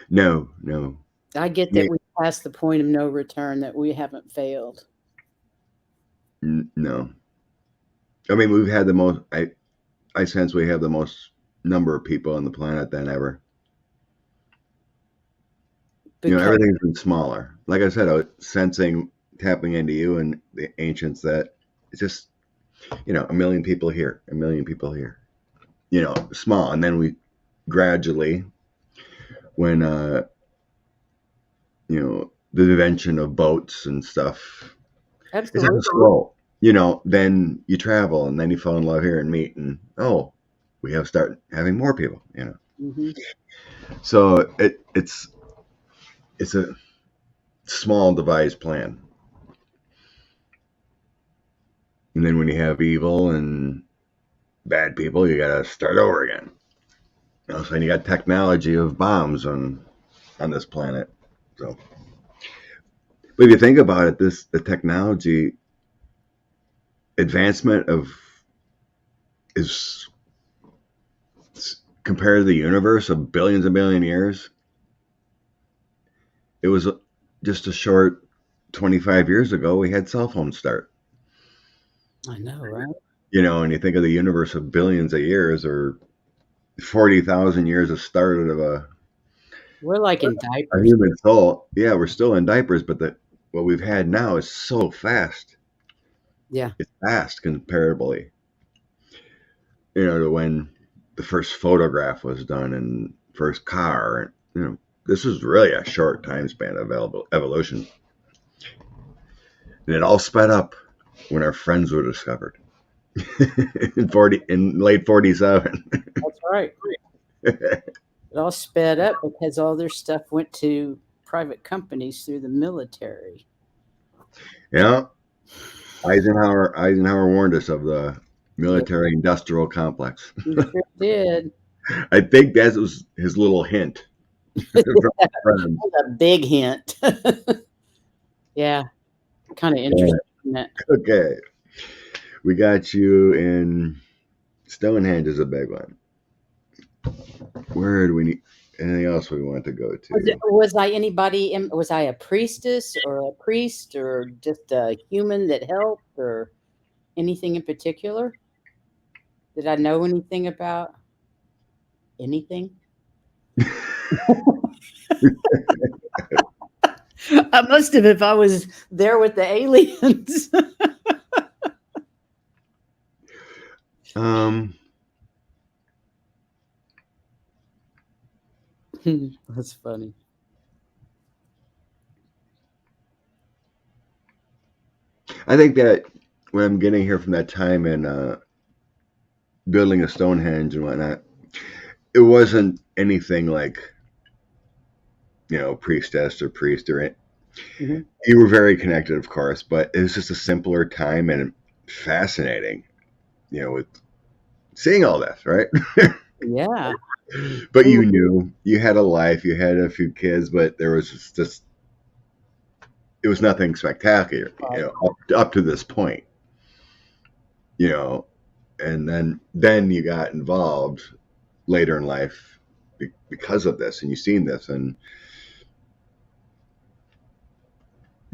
Speaker 1: No, no,
Speaker 2: I get
Speaker 1: yeah,
Speaker 2: that we passed the point of no return, that we haven't failed.
Speaker 1: no. I mean, we've had the most. I sense we have the most number of people on the planet than ever.
Speaker 2: Because
Speaker 1: Everything's been smaller. Like I said, I was sensing, tapping into you and the ancients that it's just, a million people here, a million people here. Small, and then we gradually, when the invention of boats and stuff, it's
Speaker 2: absolutely.
Speaker 1: kind of slow. Then you travel, and then you fall in love here and meet, and we have start having more people.
Speaker 2: Hmm.
Speaker 1: So it's a small devised plan. And then when you have evil and bad people, you got to start over again. So you got technology of bombs on this planet. So, but if you think about it, the technology advancement of is compared to the universe of billions and billion years. It was just a short 25 years ago we had cell phones start.
Speaker 2: I know, right?
Speaker 1: And you think of the universe of billions of years, or 40,000 years of start of
Speaker 2: We're like in
Speaker 1: a
Speaker 2: diapers.
Speaker 1: human soul. Yeah, we're still in diapers, but what we've had now is so fast.
Speaker 2: Yeah.
Speaker 1: It's fast comparably, to when the first photograph was done and first car. And, this is really a short time span of evolution. And it all sped up when our friends were discovered in late 47.
Speaker 2: That's right. It all sped up because all their stuff went to private companies through the military.
Speaker 1: Yeah, Eisenhower warned us of the
Speaker 2: Yep,
Speaker 1: military industrial complex.
Speaker 2: he sure did.
Speaker 1: I think that was his little hint from friends.
Speaker 2: That's a big hint. Yeah, kind of
Speaker 1: Yeah.
Speaker 2: interesting, isn't it?
Speaker 1: Okay, we got you in Stonehenge is a big one. Where do we need anything else we want to go to?
Speaker 2: Was I anybody? Was I a priestess or a priest or just a human that helped or anything in particular? Did I know anything about anything? I must have if I was there with the aliens.
Speaker 1: Um,
Speaker 2: That's funny.
Speaker 1: I think that what I'm getting here from that time in building a Stonehenge and whatnot, it wasn't anything like priestess or priest or it.
Speaker 2: Mhm.
Speaker 1: You were very connected, of course, but it was just a simpler time and fascinating, with seeing all this, right?
Speaker 2: Yeah.
Speaker 1: But
Speaker 2: We
Speaker 1: you knew you had a life, you had a few kids, but there was just it was nothing spectacular, up to this point, you know, and then you got involved later in life because of this, and you've seen this and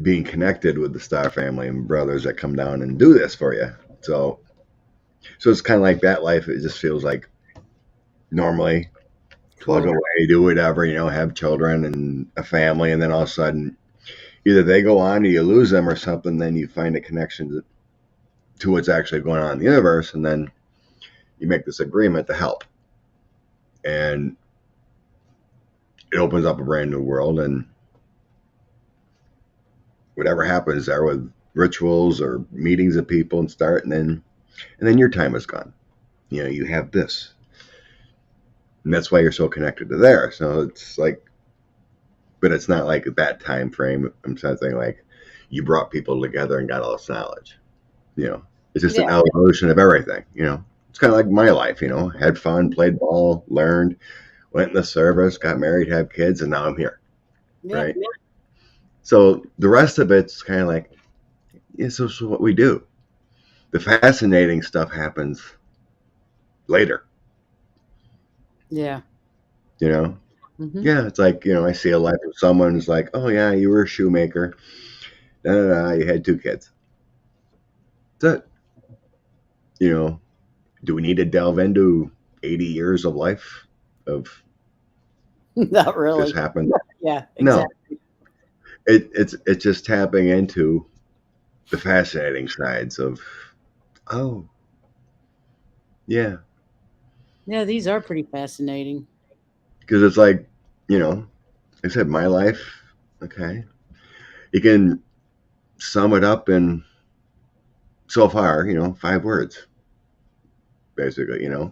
Speaker 1: being connected with the Star family and brothers that come down and do this for you. So it's kind of like that life. It just feels like normally plug
Speaker 2: cool.
Speaker 1: away, do whatever, have children and a family, and then all of a sudden either they go on or you lose them or something. Then you find a connection to what's actually going on in the universe, and then you make this agreement to help, and it opens up a brand new world. And whatever happens there with rituals or meetings of people and start, and then your time is gone. You have this, and that's why you're so connected to there. So it's like, but it's not like that time frame. I'm saying like you brought people together and got all this knowledge. You know, it's just
Speaker 2: Yeah.
Speaker 1: an evolution of everything. It's kind of like my life. Had fun, played ball, learned, went in the service, got married, have kids, and now I'm here.
Speaker 2: Yeah.
Speaker 1: Right. So the rest of it's kind of like, yeah, so what we do. The fascinating stuff happens later.
Speaker 2: Yeah.
Speaker 1: You know,
Speaker 2: Hmm.
Speaker 1: yeah, it's like I see a life of someone who's like, oh yeah, you were a shoemaker, da da da, you had two kids. That's it. You know, do we need to delve into 80 years of life of
Speaker 2: Not
Speaker 1: this
Speaker 2: really.
Speaker 1: happened?
Speaker 2: Yeah,
Speaker 1: No,
Speaker 2: exactly.
Speaker 1: it's just tapping into the fascinating sides of, oh yeah,
Speaker 2: Yeah, these are pretty fascinating.
Speaker 1: because it's like, you know I said my life. Okay, you can sum it up in so far, 5 words basically.
Speaker 2: Hmm.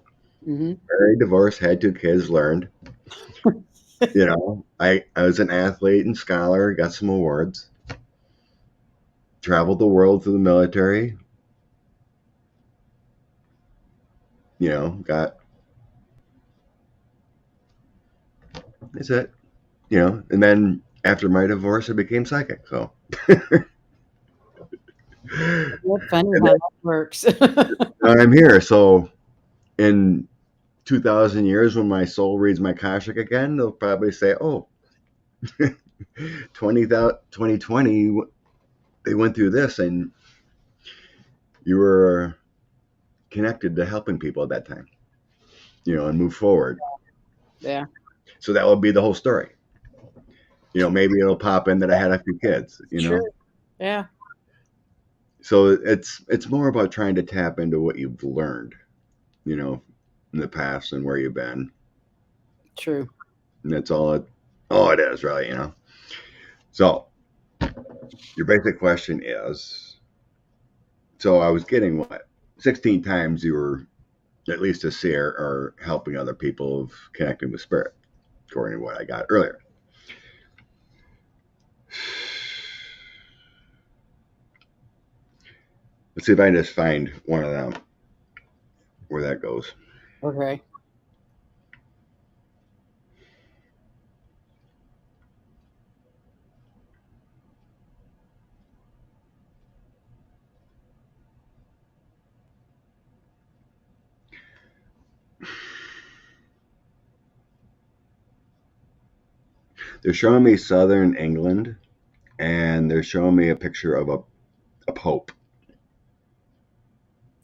Speaker 1: Married, divorced, had two kids, learned. I was an athlete and scholar, got some awards, traveled the world through the military. Got That's it. And then after my divorce, I became psychic. So, and
Speaker 2: It's funny how that works.
Speaker 1: now I'm here. So in 2,000 years, when my soul reads my Akashic again, they'll probably say, "Oh, 2020, they went through this, and you were connected to helping people at that time." and move forward.
Speaker 2: Yeah.
Speaker 1: So that would be the whole story. Maybe it'll pop in that I had a few kids.
Speaker 2: Sure. Yeah.
Speaker 1: So it's more about trying to tap into what you've learned, in the past and where you've been.
Speaker 2: True.
Speaker 1: And that's all it is, really. So your basic question is, so I was getting what 16 times you were at least a seer or helping other people of connecting with spirit, according to what I got earlier. Let's see if I can just find one of them where that goes.
Speaker 2: Okay.
Speaker 1: They're showing me southern England, and they're showing me a picture of a pope.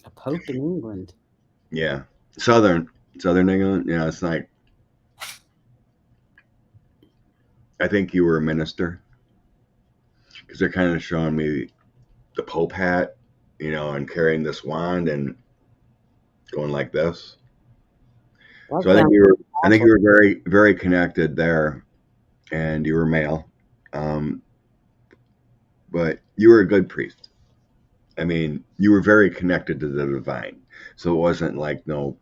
Speaker 2: A pope in England.
Speaker 1: Yeah, southern England. Yeah, it's like I think you were a minister because they're kind of showing me the pope hat, and carrying this wand and going like this.
Speaker 2: That
Speaker 1: So
Speaker 2: sounds
Speaker 1: I think
Speaker 2: awful.
Speaker 1: you were very very connected there, and you were male, um, but you were a good priest. I mean, you were very connected to the divine, so it wasn't like no,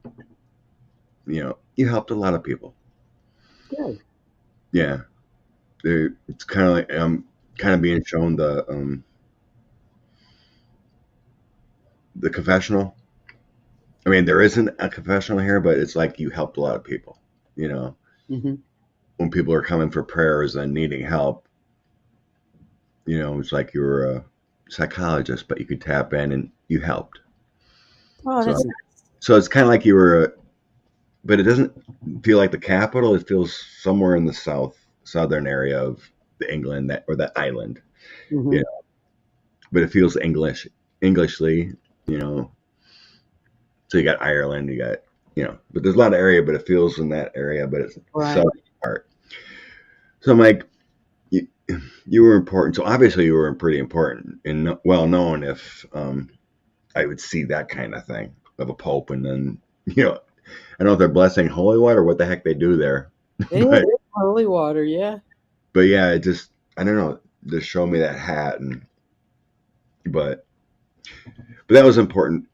Speaker 1: you helped a lot of people.
Speaker 2: Good.
Speaker 1: Yeah, it's kind of like kind of being shown the confessional. I mean, there isn't a confessional here, but it's like you helped a lot of people. You know,
Speaker 2: Mm-hmm.
Speaker 1: when people are coming for prayers and needing help, it's like you were a psychologist, but you could tap in and you helped.
Speaker 2: Oh,
Speaker 1: So,
Speaker 2: that's nice.
Speaker 1: so it's kind of like you were, but it doesn't feel like the capital. It feels somewhere in the southern area of the England or that island.
Speaker 2: Mm-hmm.
Speaker 1: Yeah, but it feels Englishly. You know, so you got Ireland, you got but there's a lot of area, but it feels in that area, but it's the
Speaker 2: Right.
Speaker 1: southern part. So I'm like, you, you were important. So obviously you were pretty important and well known if I would see that kind of thing of a pope, and then I don't know if they're blessing holy water or what the heck they do there,
Speaker 2: It
Speaker 1: but
Speaker 2: is holy water. Yeah.
Speaker 1: yeah, it just I don't know. Just show me that hat, and but that was an important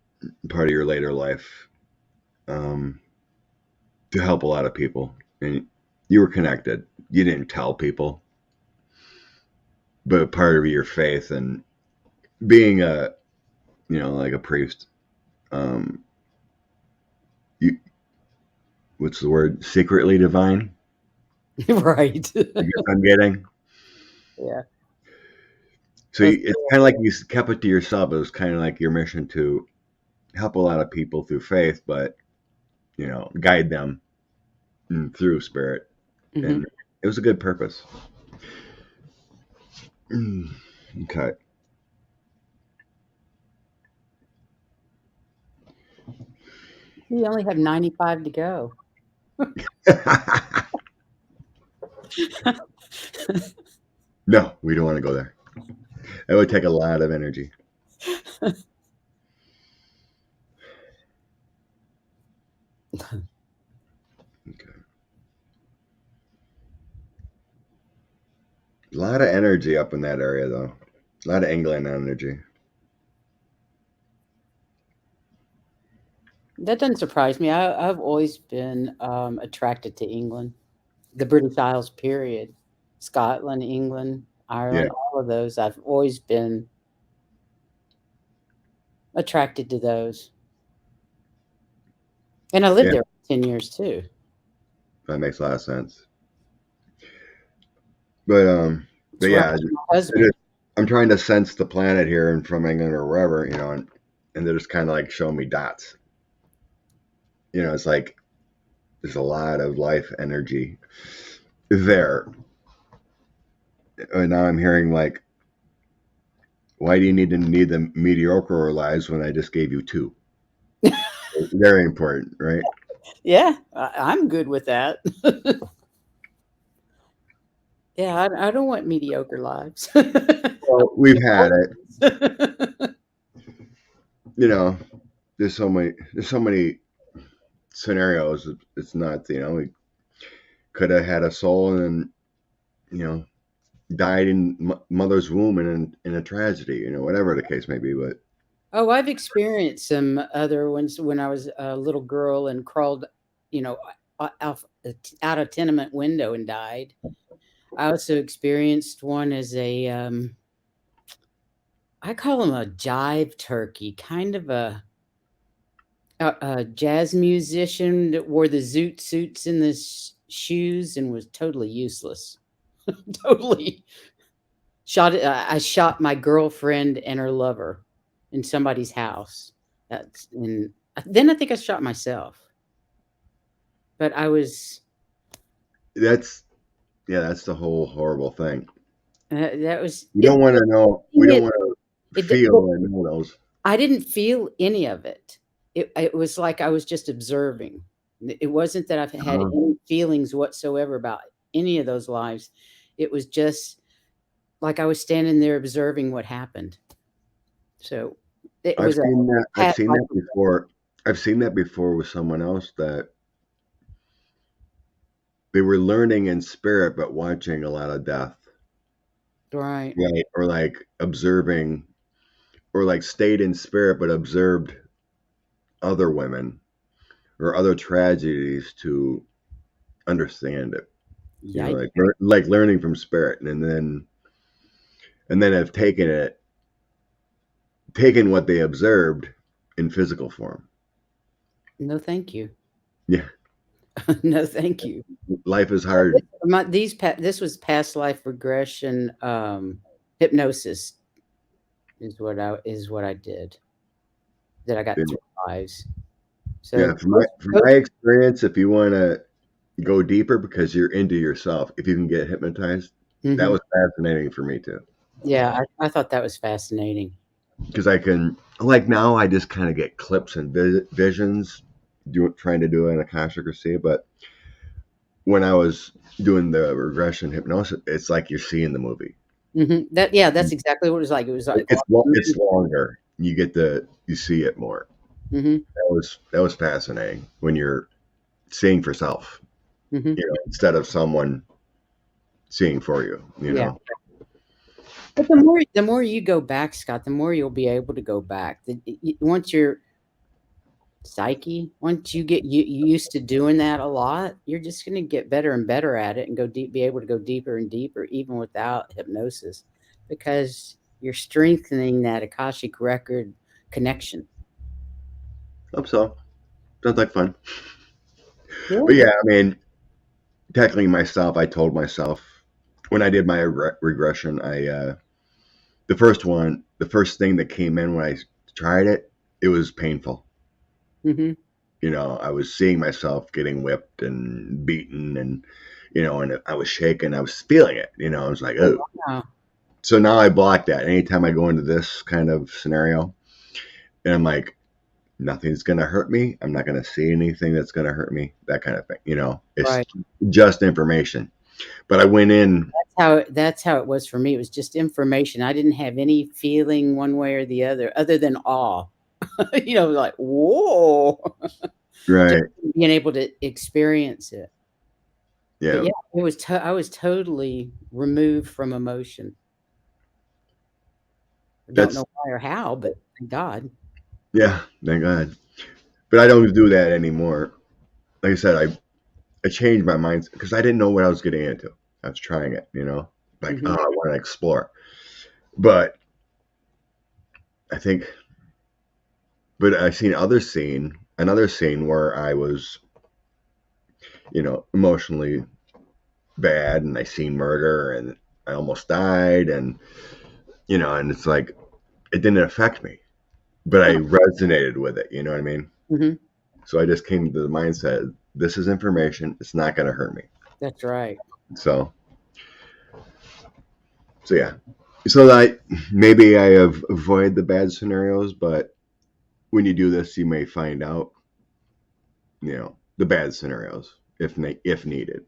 Speaker 1: part of your later life, um, to help a lot of people, and you were connected. You didn't tell people, but part of your faith and being a like a priest, um, you what's the word? Secretly divine.
Speaker 2: Right.
Speaker 1: I guess I'm getting.
Speaker 2: Yeah.
Speaker 1: So
Speaker 2: That's
Speaker 1: it's kind of like you kept it to yourself. It was kind of like your mission to help a lot of people through faith, but guide them through spirit,
Speaker 2: mm-hmm.
Speaker 1: and it was a good purpose. Okay.
Speaker 2: You only have 95 to go.
Speaker 1: No, we don't want to go there. It would take a lot of energy. Okay. A lot of energy up in that area, though. A lot of England energy.
Speaker 2: That doesn't surprise me. I've always been attracted to England, the British Isles, period. Scotland, England,
Speaker 1: Yeah,
Speaker 2: Ireland, all of those. I've always been attracted to those. And I lived
Speaker 1: yeah,
Speaker 2: there for 10 years too.
Speaker 1: that makes a lot of sense. But
Speaker 2: It's
Speaker 1: but
Speaker 2: where I
Speaker 1: yeah,
Speaker 2: met my husband.
Speaker 1: I'm trying to sense the planet here and from England or wherever, and they're just kind of like showing me dots. It's like there's a lot of life energy there. And now I'm hearing like, why do you need the mediocre lives when I just gave you two? Very important, right?
Speaker 2: Yeah, I'm good with that. Yeah, I don't want mediocre lives. I
Speaker 1: Well, we've had it.
Speaker 2: want
Speaker 1: You know, there's so many scenarios. It's not, we could have had a soul and, you know, died in mother's womb in a tragedy, whatever the case may be. But
Speaker 2: Oh, I've experienced some other ones when I was a little girl and crawled, you know, out a tenement window and died. I also experienced one as I call him a jive turkey, kind of a jazz musician that wore the zoot suits and the shoes and was totally useless. Totally I shot my girlfriend and her lover in somebody's house. That's and then I think I shot myself. But I was
Speaker 1: that's, yeah, that's the whole horrible thing.
Speaker 2: that was
Speaker 1: We
Speaker 2: it.
Speaker 1: don't want to know. We don't
Speaker 2: It,
Speaker 1: want to
Speaker 2: but
Speaker 1: feel and know those.
Speaker 2: I didn't feel any of it. It was like I was just observing. It wasn't that I've had
Speaker 1: Uh,
Speaker 2: any feelings whatsoever about any of those lives. It was just like I was standing there observing what happened. So it
Speaker 1: I've
Speaker 2: was a
Speaker 1: seen that. I've
Speaker 2: past
Speaker 1: seen
Speaker 2: life.
Speaker 1: that before. I've seen that before with someone else that they were learning in spirit, but watching a lot of death,
Speaker 2: Right.
Speaker 1: right? Or like observing, or like stayed in spirit, but observed other women or other tragedies to understand it.
Speaker 2: Yikes.
Speaker 1: Like learning from spirit, and then have taken what they observed in physical form.
Speaker 2: No, thank you.
Speaker 1: Yeah,
Speaker 2: No, thank you.
Speaker 1: life is hard.
Speaker 2: This was past life regression, hypnosis is what I did, that I got 3 lives.
Speaker 1: Yeah,
Speaker 2: So
Speaker 1: from my experience, if you want to go deeper because you're into yourself, if you can get hypnotized, that
Speaker 2: Mhm.
Speaker 1: was fascinating for me too.
Speaker 2: Yeah, I thought that was fascinating.
Speaker 1: Because I can, like, now I just kind of get clips and visions, trying to do an Akashic or see, but when I was doing the regression hypnosis, it's like you're seeing the movie.
Speaker 2: Mhm. That's exactly what it was like. It was like
Speaker 1: It's longer. You see it more.
Speaker 2: Mhm,
Speaker 1: That was fascinating when you're seeing for self,
Speaker 2: mhm.
Speaker 1: instead of someone seeing for you.
Speaker 2: Yeah. But the more you go back, Scott, the more you'll be able to go back. Once your psyche, once you get used to doing that a lot, you're just gonna get better and better at it and be able to go deeper and deeper even without hypnosis, because you're strengthening that Akashic record connection.
Speaker 1: Hope so. Sounds like fun.
Speaker 2: Yeah.
Speaker 1: But yeah, I mean, technically myself, I told myself when I did my regression, the first thing that came in when I tried it, it was painful.
Speaker 2: Mhm.
Speaker 1: I was seeing myself getting whipped and beaten, and I was shaking. I was feeling it. I was like,
Speaker 2: Oh,
Speaker 1: oh.
Speaker 2: wow.
Speaker 1: So now I block that. Anytime I go into this kind of scenario, and I'm like, nothing's gonna hurt me. I'm not gonna see anything that's gonna hurt me. That kind of thing. It's
Speaker 2: Right.
Speaker 1: just information. But I went in.
Speaker 2: That's how it was for me. It was just information. I didn't have any feeling one way or the other than awe. Like, "Whoa." Just
Speaker 1: Right.
Speaker 2: being able to experience it. But
Speaker 1: Yeah.
Speaker 2: yeah, I was totally removed from emotion. I don't
Speaker 1: That's
Speaker 2: know why or how, but thank God.
Speaker 1: Yeah. Thank God. But I don't do that anymore. Like I said, I changed my mind because I didn't know what I was getting into. I was trying it. Like, oh,
Speaker 2: Mhm,
Speaker 1: I want to explore. But I think, but I seen another scene where I was, emotionally bad, and I seen murder, and I almost died, and it's like it didn't affect me, but I
Speaker 2: huh,
Speaker 1: resonated with it. You know what I mean?
Speaker 2: mhm,
Speaker 1: So I just came to the mindset: this is information. It's not going to hurt me.
Speaker 2: that's right.
Speaker 1: So, so yeah. So that maybe I have avoid the bad scenarios, but when you do this, you may find out, the bad scenarios if needed.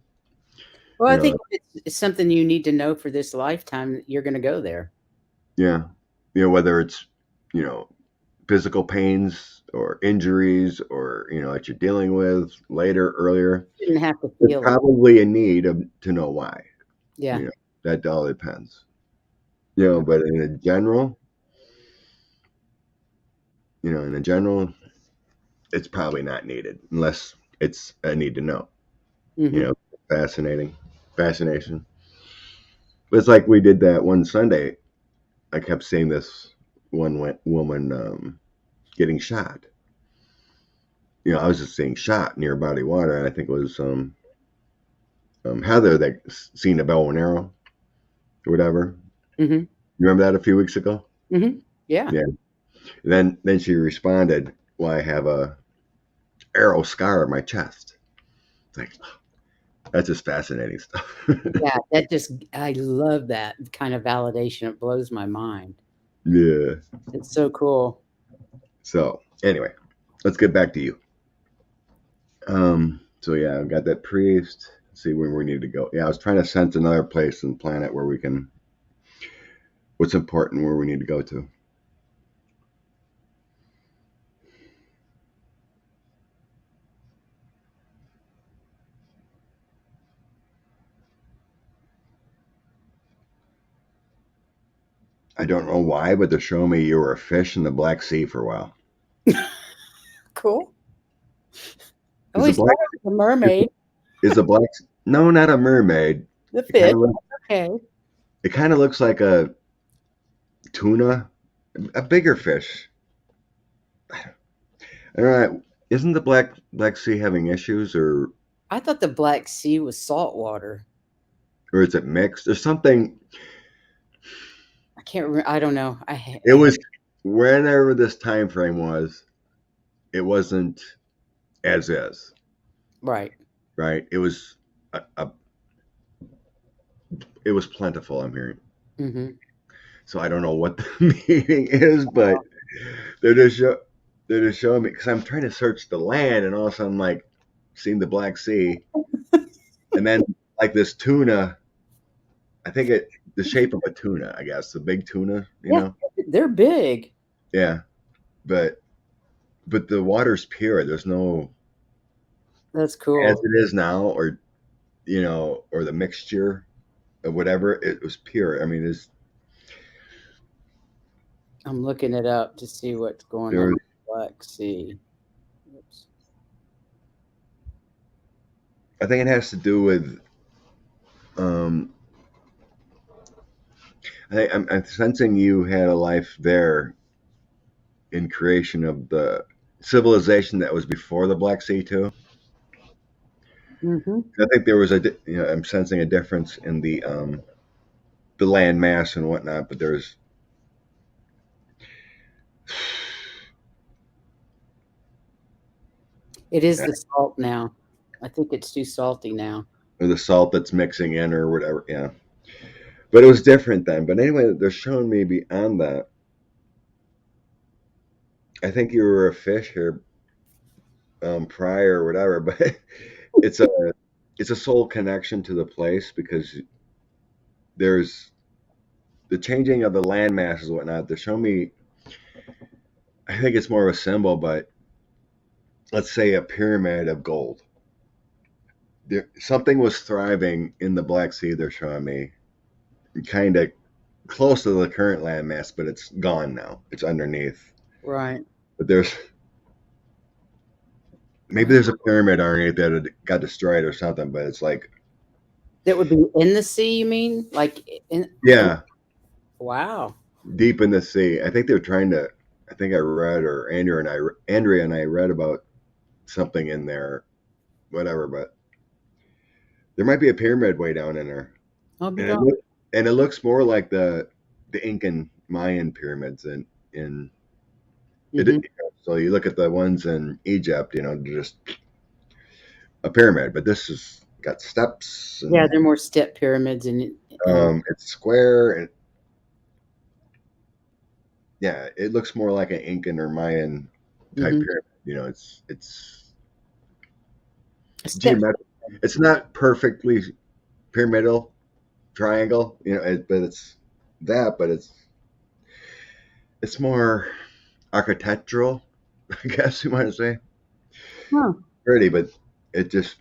Speaker 2: Well,
Speaker 1: You
Speaker 2: I
Speaker 1: know,
Speaker 2: think it's something you need to know for this lifetime, you're gonna go there.
Speaker 1: yeah, whether it's you know physical pains or injuries or that you're dealing with later earlier,
Speaker 2: You shouldn't have to
Speaker 1: there's
Speaker 2: feel it.
Speaker 1: probably a need to know why.
Speaker 2: Yeah.
Speaker 1: You know, that all depends.
Speaker 2: Yeah.
Speaker 1: But in a general, in a general, it's probably not needed unless it's a need to know. You
Speaker 2: Mhm.
Speaker 1: know, fascinating, fascination. But it's like we did that one Sunday. I kept seeing this one woman getting shot. I was just seeing shot near body water, and I think it was Heather that seen a bow and arrow or whatever.
Speaker 2: Mhm.
Speaker 1: You remember that a few weeks ago?
Speaker 2: Mhm. Yeah.
Speaker 1: Yeah. Then she responded, "Well, I have a arrow scar on my chest." It's like that's just fascinating stuff.
Speaker 2: Yeah, that just I love that kind of validation. It blows my mind.
Speaker 1: Yeah.
Speaker 2: It's so cool.
Speaker 1: So anyway, let's get back to you. So yeah, I've got that priest. Let's see where we need to go. Yeah, I was trying to sense another place in the planet where we can. What's important, where we need to go to. I don't know why, but they're showing me you were a fish in the Black Sea for a while.
Speaker 2: Cool. I
Speaker 1: Is the
Speaker 2: always thought
Speaker 1: black
Speaker 2: it was a
Speaker 1: is,
Speaker 2: mermaid.
Speaker 1: is the black? No, not a mermaid.
Speaker 2: The
Speaker 1: It kind
Speaker 2: fish.
Speaker 1: of looks.
Speaker 2: Okay.
Speaker 1: It kind of looks like a tuna, a bigger fish. I don't know. Isn't the Black Sea having issues,
Speaker 2: I thought the Black Sea was salt water.
Speaker 1: or is it mixed? There's something.
Speaker 2: I can't remember. I don't know.
Speaker 1: It was whenever this time frame was. It wasn't as is,
Speaker 2: right.
Speaker 1: right? It was plentiful. I'm hearing.
Speaker 2: Mhm.
Speaker 1: So I don't know what the meaning is, but they're just show, they're just showing me because I'm trying to search the land, and all of a sudden, I'm like, seeing the Black Sea, and then like this tuna. I think the shape of a tuna. I guess the big tuna.
Speaker 2: Yeah, they're big.
Speaker 1: Yeah, but the water's pure. There's no
Speaker 2: That's
Speaker 1: as
Speaker 2: cool.
Speaker 1: it is now, or the mixture of whatever. It was pure. I mean,
Speaker 2: I'm looking it up to see what's going on
Speaker 1: there.
Speaker 2: with the Black Sea. Oops.
Speaker 1: I think it has to do with. Um, I'm sensing you had a life there in creation of the civilization that was before the Black Sea too.
Speaker 2: Mhm.
Speaker 1: I think there was I'm sensing a difference in the land mass and whatnot, but there's
Speaker 2: It is the salt now. I think it's too salty now.
Speaker 1: or the salt that's mixing in or whatever. Yeah, but it was different then. But anyway, they're showing me beyond that. I think you were a fish here prior or whatever, but it's a it's a soul connection to the place because there's the changing of the land masses and whatnot. They're showing me. I think it's more of a symbol, but let's say a pyramid of gold. Something was thriving in the Black Sea. They're showing me kind of close to the current landmass, but it's gone now. It's underneath.
Speaker 2: Right.
Speaker 1: But maybe
Speaker 2: Wow.
Speaker 1: there's a pyramid underneath that had got destroyed or something. But it's like,
Speaker 2: That would be in the sea, you mean? Like in
Speaker 1: yeah,
Speaker 2: wow.
Speaker 1: deep in the sea. I think they're trying to. I think I read, or Andrea and I read about something in there, whatever. But there might be a pyramid way down in there,
Speaker 2: I'll be
Speaker 1: and it
Speaker 2: darned.
Speaker 1: look, and it looks more like the Incan Mayan pyramids in it.
Speaker 2: Mhm.
Speaker 1: So you look at the ones in Egypt, just a pyramid, but this has got steps
Speaker 2: Yeah,
Speaker 1: and
Speaker 2: they're more step pyramids and
Speaker 1: it's square and yeah, it looks more like an Incan or Mayan type
Speaker 2: mhm.
Speaker 1: pyramid. It's
Speaker 2: Step.
Speaker 1: geometric. It's not perfectly pyramidal triangle, but it's that, but it's more architectural, I guess you might say.
Speaker 2: Huh.
Speaker 1: Pretty, but it just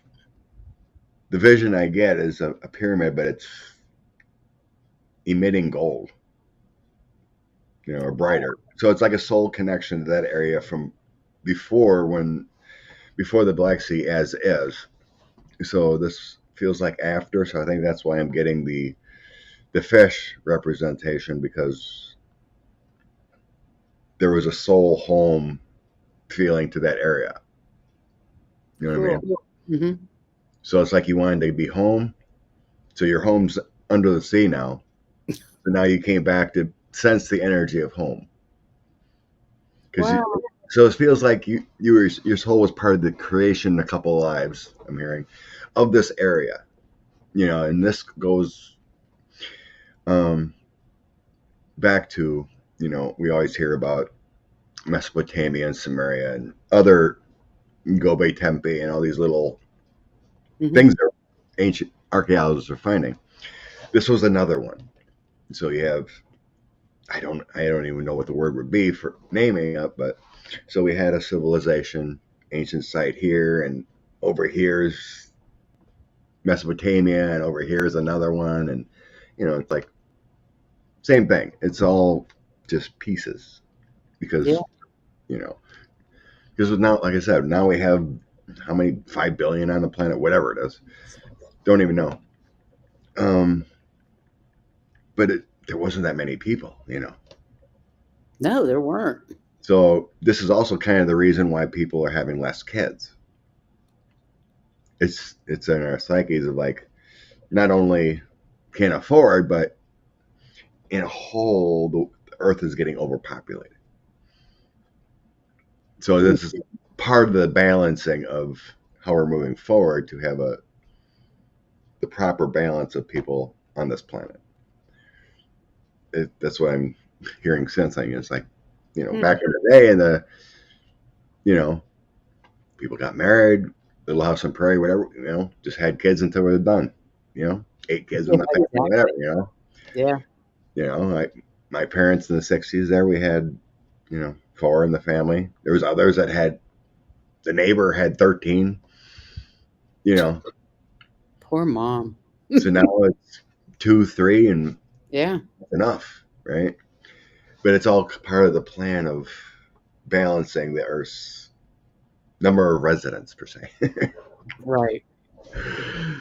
Speaker 1: the vision I get is a pyramid, but it's emitting gold, or brighter. So it's like a soul connection to that area from before before the Black Sea as is. So this feels like after. So I think that's why I'm getting the fish representation, because there was a soul home feeling to that area. You know what I
Speaker 2: Cool.
Speaker 1: mean?
Speaker 2: Hmm.
Speaker 1: So it's like you wanted to be home. So your home's under the sea now. So now you came back to sense the energy of home. Because
Speaker 2: Wow.
Speaker 1: so it feels like your soul was part of the creation a couple lives, I'm hearing, of this area. And this goes um, back to, we always hear about Mesopotamia and Samaria and other Gobe Tempe and all these little
Speaker 2: Hmm.
Speaker 1: things that ancient archaeologists are finding. This was another one. So you have I don't even know what the word would be for naming it, but so we had a civilization, ancient site here, and over here is Mesopotamia, and over here is another one, and it's like same thing. It's all just pieces
Speaker 2: Yeah.
Speaker 1: because you know because now, like I said, now we have how many 5 billion on the planet, whatever it is, don't even know. Um, but there wasn't that many people.
Speaker 2: No, there weren't.
Speaker 1: So this is also kind of the reason why people are having less kids. It's in our psyches of like not only can't afford, but in a whole, the Earth is getting overpopulated. So
Speaker 2: Hmm.
Speaker 1: this is part of the balancing of how we're moving forward to have the proper balance of people on this planet. That's what I'm hearing sensing. It's like,
Speaker 2: Hmm.
Speaker 1: back in the day, and you know, people got married, little house on prairie, whatever, just had kids until they're done. 8 kids
Speaker 2: Yeah,
Speaker 1: in the family, whatever.
Speaker 2: exactly. Yeah.
Speaker 1: Like my parents in the '60s, there we had, four in the family. There was others that had the neighbor had 13. You know,
Speaker 2: Poor mom.
Speaker 1: so now it's 2, 3, and
Speaker 2: Yeah.
Speaker 1: enough, right? But it's all part of the plan of balancing the Earth's number of residents per se.
Speaker 2: Right. I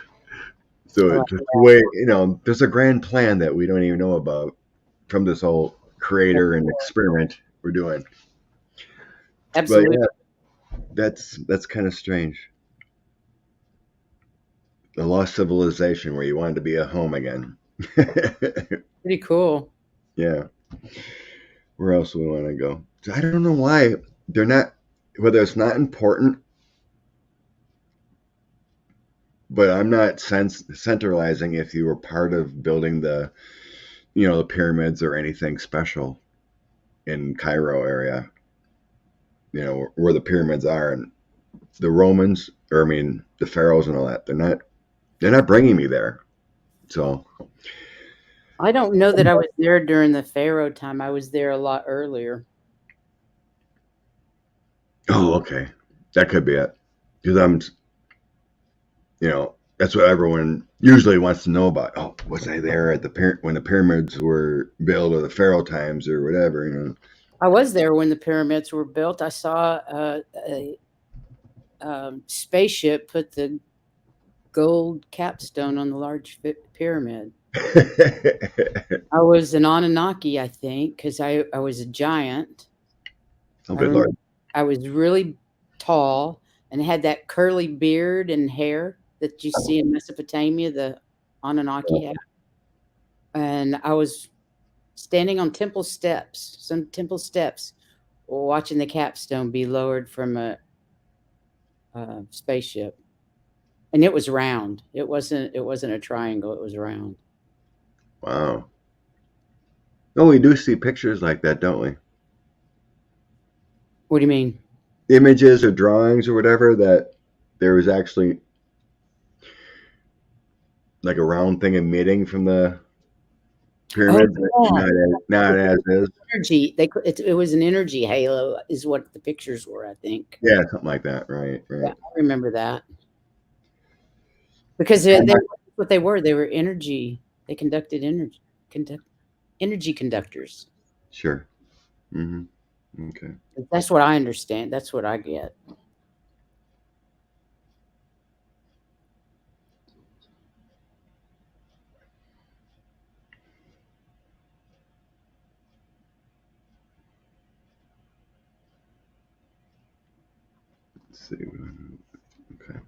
Speaker 1: So
Speaker 2: like
Speaker 1: it's just the
Speaker 2: that.
Speaker 1: way, there's a grand plan that we don't even know about from this whole creator and experiment we're doing. But
Speaker 2: Absolutely.
Speaker 1: yeah, that's kind of strange. The lost civilization where you wanted to be a home again.
Speaker 2: Pretty cool.
Speaker 1: Yeah. Where else do we want to go? I don't know why they're not, whether it's not important, but I'm not centralizing if you were part of building the pyramids or anything special in Cairo area, where the pyramids are, and the Romans, or I mean, the pharaohs and all that. They're not bringing me there. So,
Speaker 2: I don't know that I was there during the Pharaoh time. I was there a lot earlier.
Speaker 1: oh, okay, that could be it. Because that's what everyone usually wants to know about. Oh, was I there at when the pyramids were built, or the pharaoh times, or whatever?
Speaker 2: I was there when the pyramids were built. I saw a spaceship put the gold capstone on the large pyramid. I was an Anunnaki, I think, because I was a giant.
Speaker 1: oh,
Speaker 2: I
Speaker 1: good
Speaker 2: remember
Speaker 1: lord!
Speaker 2: I was really tall and had that curly beard and hair that you see in Mesopotamia, the Anunnaki have. And I was standing on some temple steps, watching the capstone be lowered from a spaceship. And it was round. It wasn't a triangle, it was round.
Speaker 1: Wow. Oh, we do see pictures like that, don't we?
Speaker 2: What do you mean?
Speaker 1: Images or drawings or whatever that there was actually. like a round thing emitting from the
Speaker 2: Oh,
Speaker 1: pyramids,
Speaker 2: yeah.
Speaker 1: not as is.
Speaker 2: Energy. It was an energy halo is what the pictures were, I think.
Speaker 1: Yeah, something like that. Right,
Speaker 2: Yeah,
Speaker 1: right.
Speaker 2: I remember that. Because they what they were. They were energy. They conducted conduct energy conductors.
Speaker 1: Sure. Hmm. Okay.
Speaker 2: That's what I understand. That's what I get.
Speaker 1: Let's see. Okay.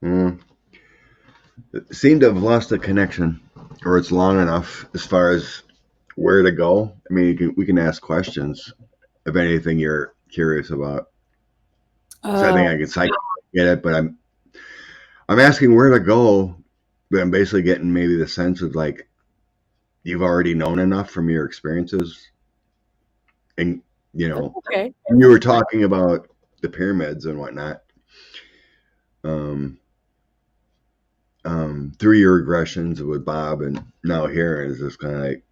Speaker 1: Mm. Seem to have lost the connection, or it's long enough as far as where to go. I mean, we can ask questions of anything you're curious about. So I
Speaker 2: Uh,
Speaker 1: think I can get it, but I'm asking where to go, but I'm basically getting maybe the sense of like you've already known enough from your experiences, and you
Speaker 2: that's
Speaker 1: know,
Speaker 2: okay.
Speaker 1: you were talking about the pyramids and whatnot. Um, through your regressions with Bob, and now here is just kind of like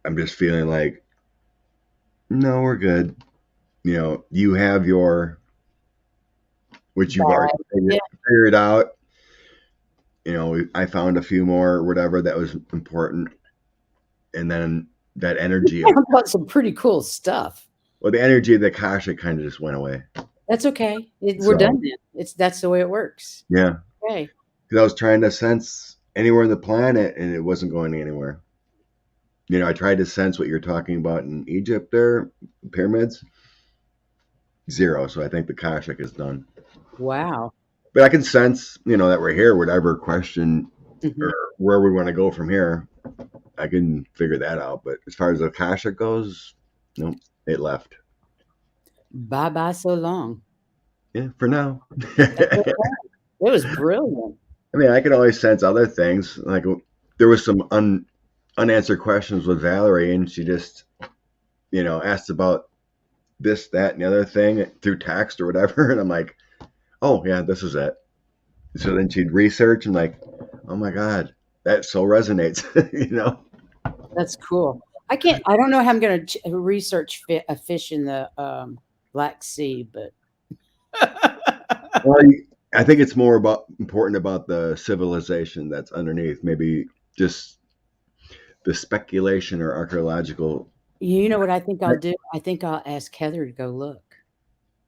Speaker 1: I'm just feeling like no, we're good. You know, you have your which you've already
Speaker 2: Bad. Yeah.
Speaker 1: figured out. You know, I found a few more, whatever that was important, and then that energy of
Speaker 2: Talk about some pretty cool stuff.
Speaker 1: well, the energy of the Akasha kind of just went away.
Speaker 2: That's okay. We're
Speaker 1: So
Speaker 2: done then. That's the way it works.
Speaker 1: yeah,
Speaker 2: Okay.
Speaker 1: because I was trying to sense anywhere on the planet, and it wasn't going anywhere. You know, I tried to sense what you're talking about in Egypt, there, pyramids, zero. So I think the Akashic is done.
Speaker 2: Wow.
Speaker 1: But I can sense, you know, that we're here. Whatever question or
Speaker 2: Hmm.
Speaker 1: where we want to go from here, I can figure that out. But as far as the Akashic goes, nope, it left.
Speaker 2: Bye bye so long.
Speaker 1: Yeah, for now.
Speaker 2: That's
Speaker 1: I
Speaker 2: okay. It was brilliant.
Speaker 1: mean, I can always sense other things. Like there was some unanswered questions with Valerie, and she just, you know, asked about this, that, and the other thing through text or whatever. And I'm like, oh, yeah, this is it. So then she'd research and like, oh my God, that so resonates, you know?
Speaker 2: That's cool. I don't know how I'm going to research a fish in the Black Sea, but
Speaker 1: Well, I think it's more about important about the civilization that's underneath. Maybe just the speculation or archaeological.
Speaker 2: you know what I think I'll do? I think I'll ask Heather to go look.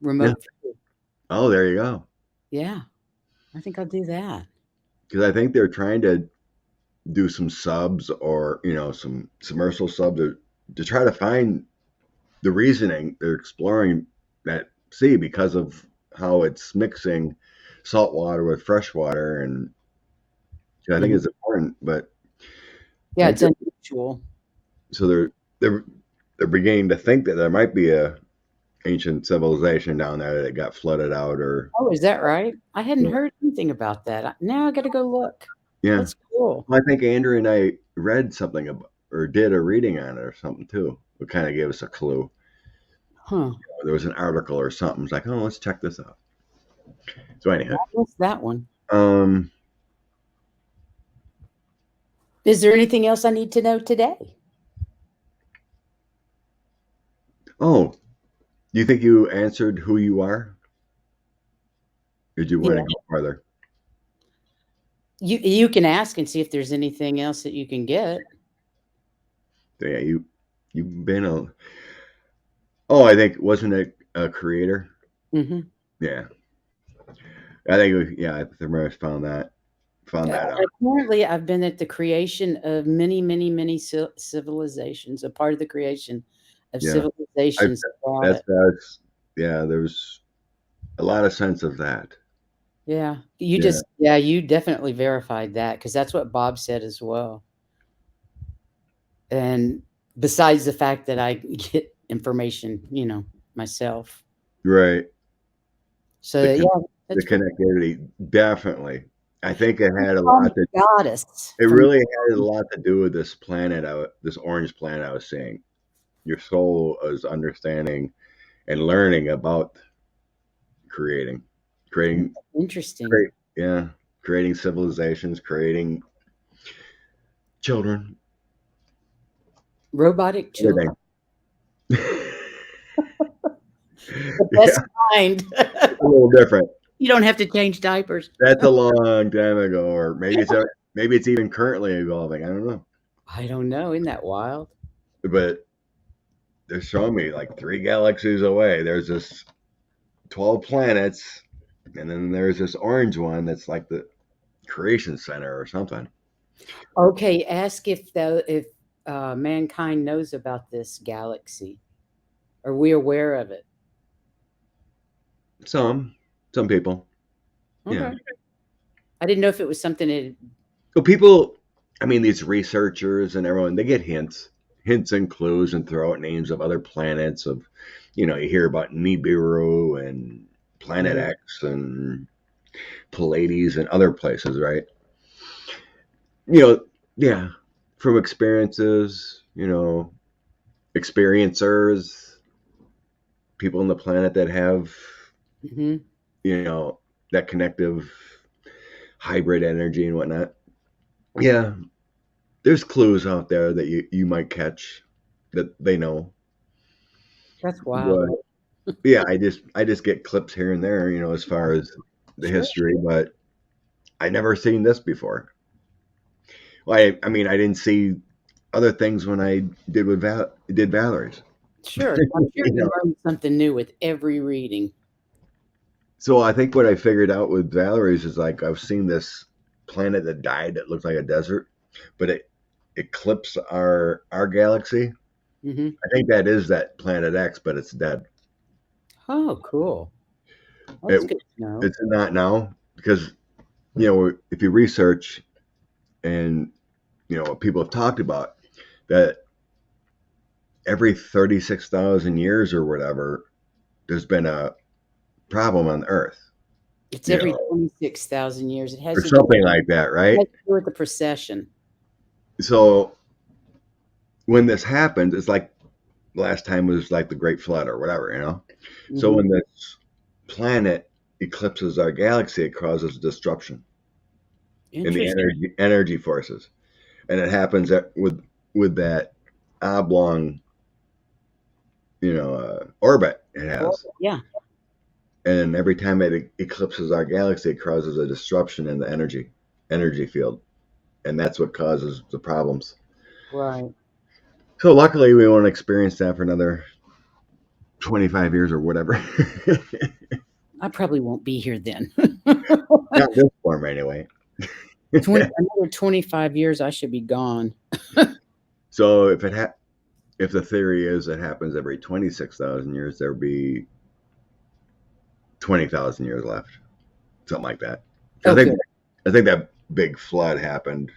Speaker 1: Yeah.
Speaker 2: Remote view.
Speaker 1: Oh, there you go.
Speaker 2: Yeah, I think I'll do that.
Speaker 1: Because I think they're trying to do some subs or you know some submersible subs to try to find the reasoning. They're exploring that sea because of how it's mixing salt water with fresh water, and I think
Speaker 2: Mhm.
Speaker 1: it's important. But I
Speaker 2: Yeah,
Speaker 1: think
Speaker 2: it's unusual.
Speaker 1: so they're they're beginning to think that there might be a ancient civilization down there that got flooded out or
Speaker 2: Oh, is that right? I hadn't heard anything about that. Now I got to go look.
Speaker 1: yeah.
Speaker 2: That's cool.
Speaker 1: Well, I think Andrew and I read something about or did a reading on it or something too. It kind of gave us a clue.
Speaker 2: Huh.
Speaker 1: There was an article or something. It's like, oh, let's check this out. So anyhow,
Speaker 2: I missed that one.
Speaker 1: um,
Speaker 2: Is there anything else I need to know today?
Speaker 1: oh, do you think you answered who you are? Did you want to
Speaker 2: Yeah.
Speaker 1: go farther?
Speaker 2: You can ask and see if there's anything else that you can get.
Speaker 1: So, yeah, you've been a oh, I think wasn't it a creator?
Speaker 2: Mhm.
Speaker 1: Yeah, I think yeah, I remember I found that out.
Speaker 2: Apparently, I've been at the creation of many, many, many civilizations, a part of the creation of
Speaker 1: Yeah, I
Speaker 2: civilizations throughout it.
Speaker 1: that's yeah. There's a lot of sense of that.
Speaker 2: Yeah.
Speaker 1: Yeah,
Speaker 2: You definitely verified that because that's what Bob said as well. And besides the fact that I get information, myself.
Speaker 1: right.
Speaker 2: So,
Speaker 1: The
Speaker 2: yeah,
Speaker 1: the
Speaker 2: that's pretty
Speaker 1: connectivity definitely. I think it had a
Speaker 2: Call me
Speaker 1: lot to
Speaker 2: goddess
Speaker 1: it
Speaker 2: from
Speaker 1: really had a lot to do with this planet, this orange planet I was seeing. Your soul is understanding and learning about creating, creating,
Speaker 2: interesting.
Speaker 1: create, yeah, creating civilizations, creating children,
Speaker 2: Robotic children.
Speaker 1: everything.
Speaker 2: The
Speaker 1: Yeah,
Speaker 2: best kind.
Speaker 1: it's a little different.
Speaker 2: You don't have to change diapers.
Speaker 1: That's a long time ago, or maybe it's even currently evolving. I don't know,
Speaker 2: I don't know. Isn't that wild?
Speaker 1: but they're showing me like 3 galaxies away. There's this 12 planets, and then there's this orange one that's like the creation center or something.
Speaker 2: Okay, ask if mankind knows about this galaxy. Are we aware of it?
Speaker 1: Some, some people, yeah.
Speaker 2: Okay. I didn't know if it was something that.
Speaker 1: So people, I mean, these researchers and everyone, they get hints and clues, and throw out names of other planets. You hear about Nibiru and Planet
Speaker 2: Mhm.
Speaker 1: X and Pleiades and other places, right? You know, yeah, from experiences, experiencers, people on the planet that have,
Speaker 2: Mhm.
Speaker 1: you know, that connective hybrid energy and whatnot. Yeah, there's clues out there that you might catch that they know.
Speaker 2: That's wild.
Speaker 1: But yeah, I just get clips here and there, as far as the
Speaker 2: Sure.
Speaker 1: history, but I never seen this before. Well, I mean, I didn't see other things when I did Valerie's.
Speaker 2: Sure. I'm sure
Speaker 1: you
Speaker 2: you
Speaker 1: know.
Speaker 2: learn something new with every reading.
Speaker 1: So I think what I figured out with Valerie's is like I've seen this planet that died that looks like a desert, but it eclipsed our galaxy.
Speaker 2: Mhm.
Speaker 1: I think that is that Planet X, but it's dead.
Speaker 2: Oh, cool.
Speaker 1: It
Speaker 2: That's good to know.
Speaker 1: it's not now because if you research and what people have talked about that every 36,000 years or whatever, there's been a problem on Earth,
Speaker 2: It's
Speaker 1: you
Speaker 2: every
Speaker 1: know,
Speaker 2: 26,000 years. It has
Speaker 1: or
Speaker 2: to do
Speaker 1: something like that, right?
Speaker 2: has to do with the procession.
Speaker 1: So when this happens, it's like last time was like the Great Flood or whatever. So
Speaker 2: Mhm.
Speaker 1: when this planet eclipses our galaxy, it causes disruption in the
Speaker 2: Interesting.
Speaker 1: energy forces, and it happens with that oblong, orbit it
Speaker 2: Well,
Speaker 1: has.
Speaker 2: yeah.
Speaker 1: And every time it eclipses our galaxy, it causes a disruption in the energy field, and that's what causes the problems.
Speaker 2: Right.
Speaker 1: So luckily, we won't experience that for another 25 years or whatever.
Speaker 2: I probably won't be here then.
Speaker 1: Not in this form, anyway.
Speaker 2: Another 25 years, I should be gone.
Speaker 1: So if the theory is it happens every 26,000 years, there'll be 20,000 years left, something like that. I
Speaker 2: Oh,
Speaker 1: think
Speaker 2: good.
Speaker 1: I think that big flood happened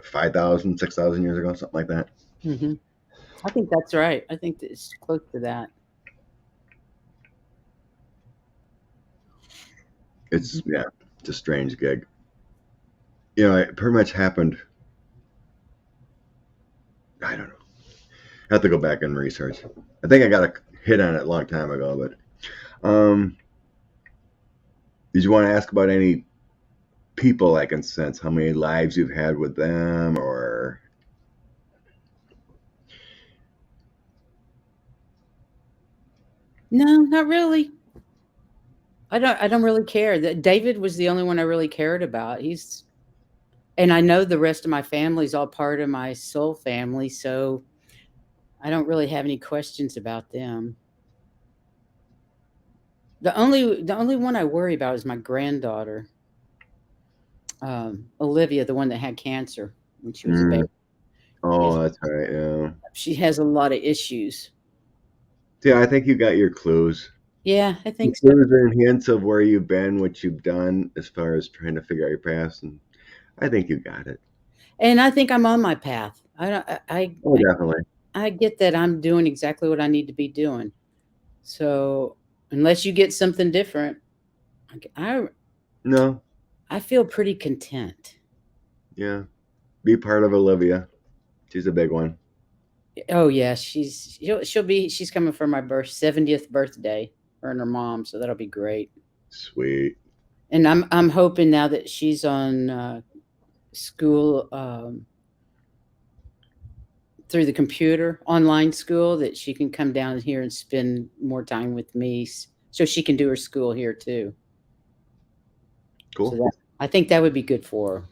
Speaker 1: 5,000, 6,000 years ago, something like that.
Speaker 2: Mhm. I think that's right. I think that it's close to that. Mhm.
Speaker 1: It's a strange gig. It pretty much happened. I don't know. I have to go back and research. I think I got a hit on it a long time ago, but did you want to ask about any people I can sense? How many lives you've had with them, or
Speaker 2: No, not really. I don't really care. David was the only one I really cared about. And I know the rest of my family's all part of my soul family, so I don't really have any questions about them. The only one I worry about is my granddaughter, Olivia, the one that had cancer when she was a
Speaker 1: mm,
Speaker 2: baby.
Speaker 1: oh, that's right. Yeah.
Speaker 2: She has a lot of issues.
Speaker 1: Yeah, I think you got your clues.
Speaker 2: Yeah, I think so.
Speaker 1: Clues and hints of where you've been, what you've done, as far as trying to figure out your past, and I think you got it.
Speaker 2: And I think I'm on my path. I don't
Speaker 1: Oh, definitely.
Speaker 2: I get that I'm doing exactly what I need to be doing. So, unless you get something different, I
Speaker 1: No,
Speaker 2: I feel pretty content.
Speaker 1: Yeah. Be part of Olivia. She's a big one.
Speaker 2: Oh yeah, she's coming for my 70th birthday, her and her mom, so that'll be great.
Speaker 1: Sweet.
Speaker 2: And I'm hoping now that she's on school through the computer, online school, that she can come down here and spend more time with me, so she can do her school here too. So
Speaker 1: Cool.
Speaker 2: that I think that would be good for her.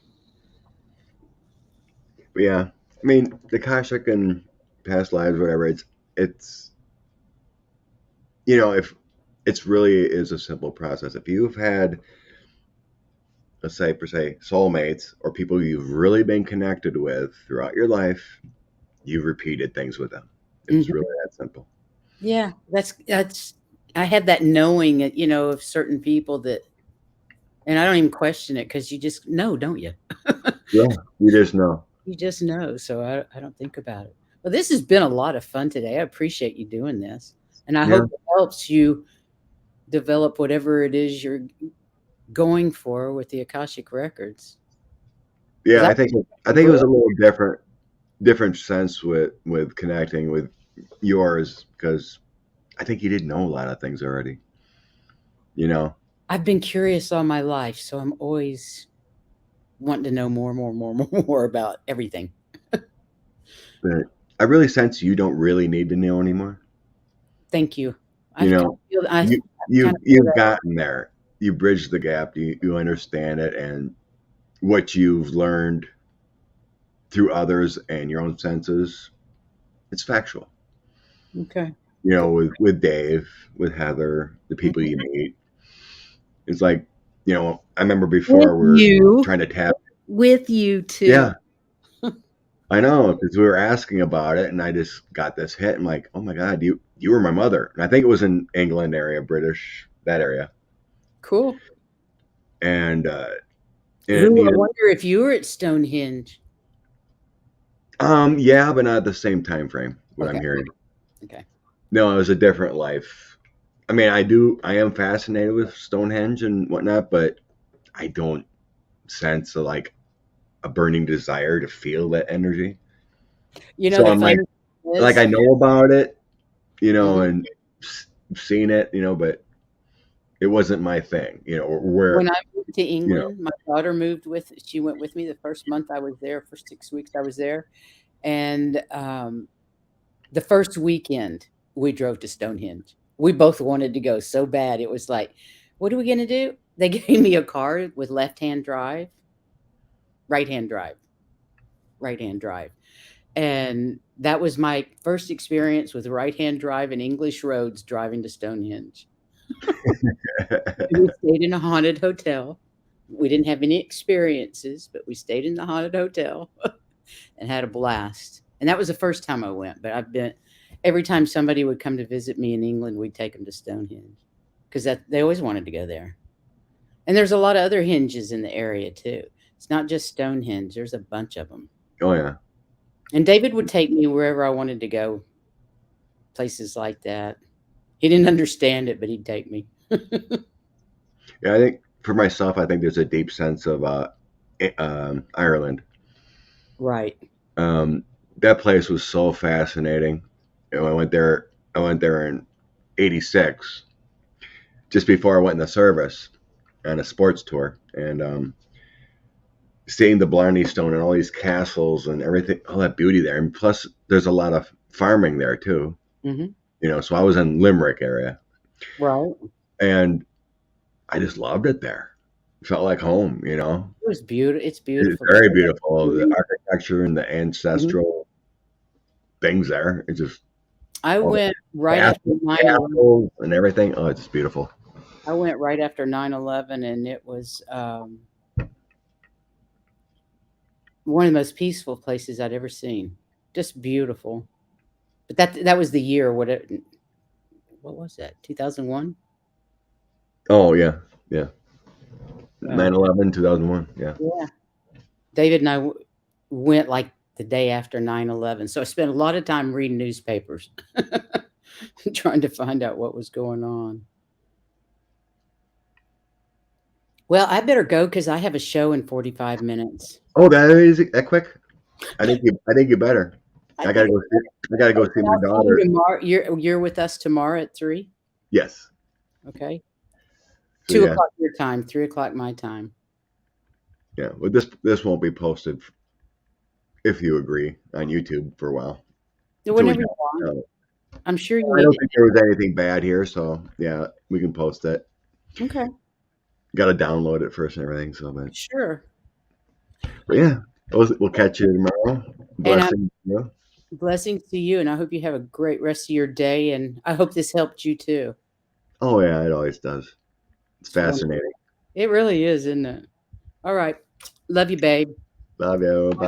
Speaker 1: But yeah. I mean, the Akashic and past lives, whatever, it's if it's really is a simple process. If you've had, let's say, per se, soulmates or people you've really been connected with throughout your life, you've repeated things with them. It's
Speaker 2: Mhm.
Speaker 1: really that simple.
Speaker 2: Yeah, that's I had that knowing, of certain people that, and I don't even question it because you just know, don't you?
Speaker 1: Yeah. You just know.
Speaker 2: You just know, so I don't think about it. Well, this has been a lot of fun today. I appreciate you doing this, and I
Speaker 1: Yeah.
Speaker 2: hope it helps you develop whatever it is you're going for with the Akashic records. Because
Speaker 1: Yeah, I think it was a little different sense with connecting with yours because I think you didn't know a lot of things already. You know,
Speaker 2: I've been curious all my life, so I'm always wanting to know more, more, more, more about everything.
Speaker 1: but I really sense you don't really need to know anymore.
Speaker 2: Thank you.
Speaker 1: You know,
Speaker 2: I
Speaker 1: you
Speaker 2: kind
Speaker 1: you
Speaker 2: of feel
Speaker 1: you've
Speaker 2: that.
Speaker 1: gotten there. You bridged the gap. You understand it, and what you've learned through others and your own senses. It's factual.
Speaker 2: Okay.
Speaker 1: With Dave, with Heather, the people
Speaker 2: Mhm.
Speaker 1: you meet. It's like, I remember
Speaker 2: With
Speaker 1: before we were
Speaker 2: you.
Speaker 1: trying to tap.
Speaker 2: With you too.
Speaker 1: Yeah, I know, because we were asking about it, and I just got this hit. I'm like, oh my god, you were my mother, and I think it was in England area, British, that area,
Speaker 2: Cool.
Speaker 1: and it
Speaker 2: Ooh, I
Speaker 1: needed.
Speaker 2: wonder if you were at Stonehenge.
Speaker 1: Yeah, but not the same time frame. What I'm
Speaker 2: Okay.
Speaker 1: hearing,
Speaker 2: Okay.
Speaker 1: no, it was a different life. I mean, I am fascinated with Stonehenge and whatnot, but I don't sense a burning desire to feel that energy. So
Speaker 2: The
Speaker 1: I'm
Speaker 2: funny thing
Speaker 1: like
Speaker 2: is,
Speaker 1: I know about it,
Speaker 2: mhm,
Speaker 1: and seen it, but it wasn't my thing,
Speaker 2: when
Speaker 1: where,
Speaker 2: I moved to
Speaker 1: you know,
Speaker 2: England, my daughter she went with me the first month I was there, for 6 weeks I was there, and, the first weekend, we drove to Stonehenge. We both wanted to go so bad, it was like, "What are we gonna do?" They gave me a car with left-hand drive, right-hand drive, right-hand drive, and that was my first experience with right-hand drive and English roads driving to Stonehenge. We stayed in a haunted hotel. We didn't have any experiences, but we stayed in the haunted hotel and had a blast. And that was the first time I went, but I've been every time somebody would come to visit me in England, we'd take them to Stonehenge because that they always wanted to go there. And there's a lot of other hinges in the area too. It's not just Stonehenge, there's a bunch of them.
Speaker 1: oh yeah,
Speaker 2: And David would take me wherever I wanted to go, places like that. He didn't understand it, but he'd take me.
Speaker 1: yeah. I think for myself, I think there's a deep sense of Ireland.
Speaker 2: Right.
Speaker 1: That place was so fascinating. I went there. I went there in '86, just before I went in the service on a sports tour, and seeing the Blarney Stone and all these castles and everything, all that beauty there. And plus, there's a lot of farming there too.
Speaker 2: Mhm.
Speaker 1: So I was in Limerick area,
Speaker 2: Right.
Speaker 1: and I just loved it there. It felt like home.
Speaker 2: It's
Speaker 1: It's
Speaker 2: beautiful.
Speaker 1: very beautiful. The architecture and the
Speaker 2: Mhm.
Speaker 1: ancestral things there. It's just
Speaker 2: I
Speaker 1: all the
Speaker 2: went right after 9/11.
Speaker 1: castles and everything. Oh, it's beautiful.
Speaker 2: I went right after 9/11, and it was, one of the most peaceful places I'd ever seen. Just beautiful. But that was the year, what was that? 2001?
Speaker 1: Oh yeah, yeah.
Speaker 2: Yeah.
Speaker 1: 9/11, 2001. Yeah.
Speaker 2: Yeah. David and I went, like, the day after 9/11, so I spent a lot of time reading newspapers, trying to find out what was going on. Well, I better go because I have a show in 45 minutes.
Speaker 1: Oh, that is that quick? I think you better.
Speaker 2: I
Speaker 1: I gotta
Speaker 2: think
Speaker 1: go
Speaker 2: it's
Speaker 1: see I gotta go
Speaker 2: okay.
Speaker 1: see my
Speaker 2: I'll see you
Speaker 1: daughter.
Speaker 2: tomorrow. You're with us tomorrow at 3.
Speaker 1: Yes.
Speaker 2: Okay.
Speaker 1: So,
Speaker 2: two
Speaker 1: yeah.
Speaker 2: o'clock your time, 3 o'clock my time.
Speaker 1: Yeah. Well, this won't be posted if you agree on YouTube for a while until we
Speaker 2: Whenever you want.
Speaker 1: know.
Speaker 2: I'm sure you
Speaker 1: I
Speaker 2: need
Speaker 1: don't
Speaker 2: it.
Speaker 1: think there was anything bad here, so yeah, we can post it.
Speaker 2: Okay.
Speaker 1: Got to download it first and everything. So,
Speaker 2: Sure.
Speaker 1: but yeah, we'll catch you tomorrow.
Speaker 2: And I'm
Speaker 1: Blessings. You know?
Speaker 2: blessings to you, and I hope you have a great rest of your day. And I hope this helped you too.
Speaker 1: Oh yeah, it always does. It's
Speaker 2: It's wonderful.
Speaker 1: fascinating.
Speaker 2: It really is, isn't it? All right. Love you, babe.
Speaker 1: Love you. Bye.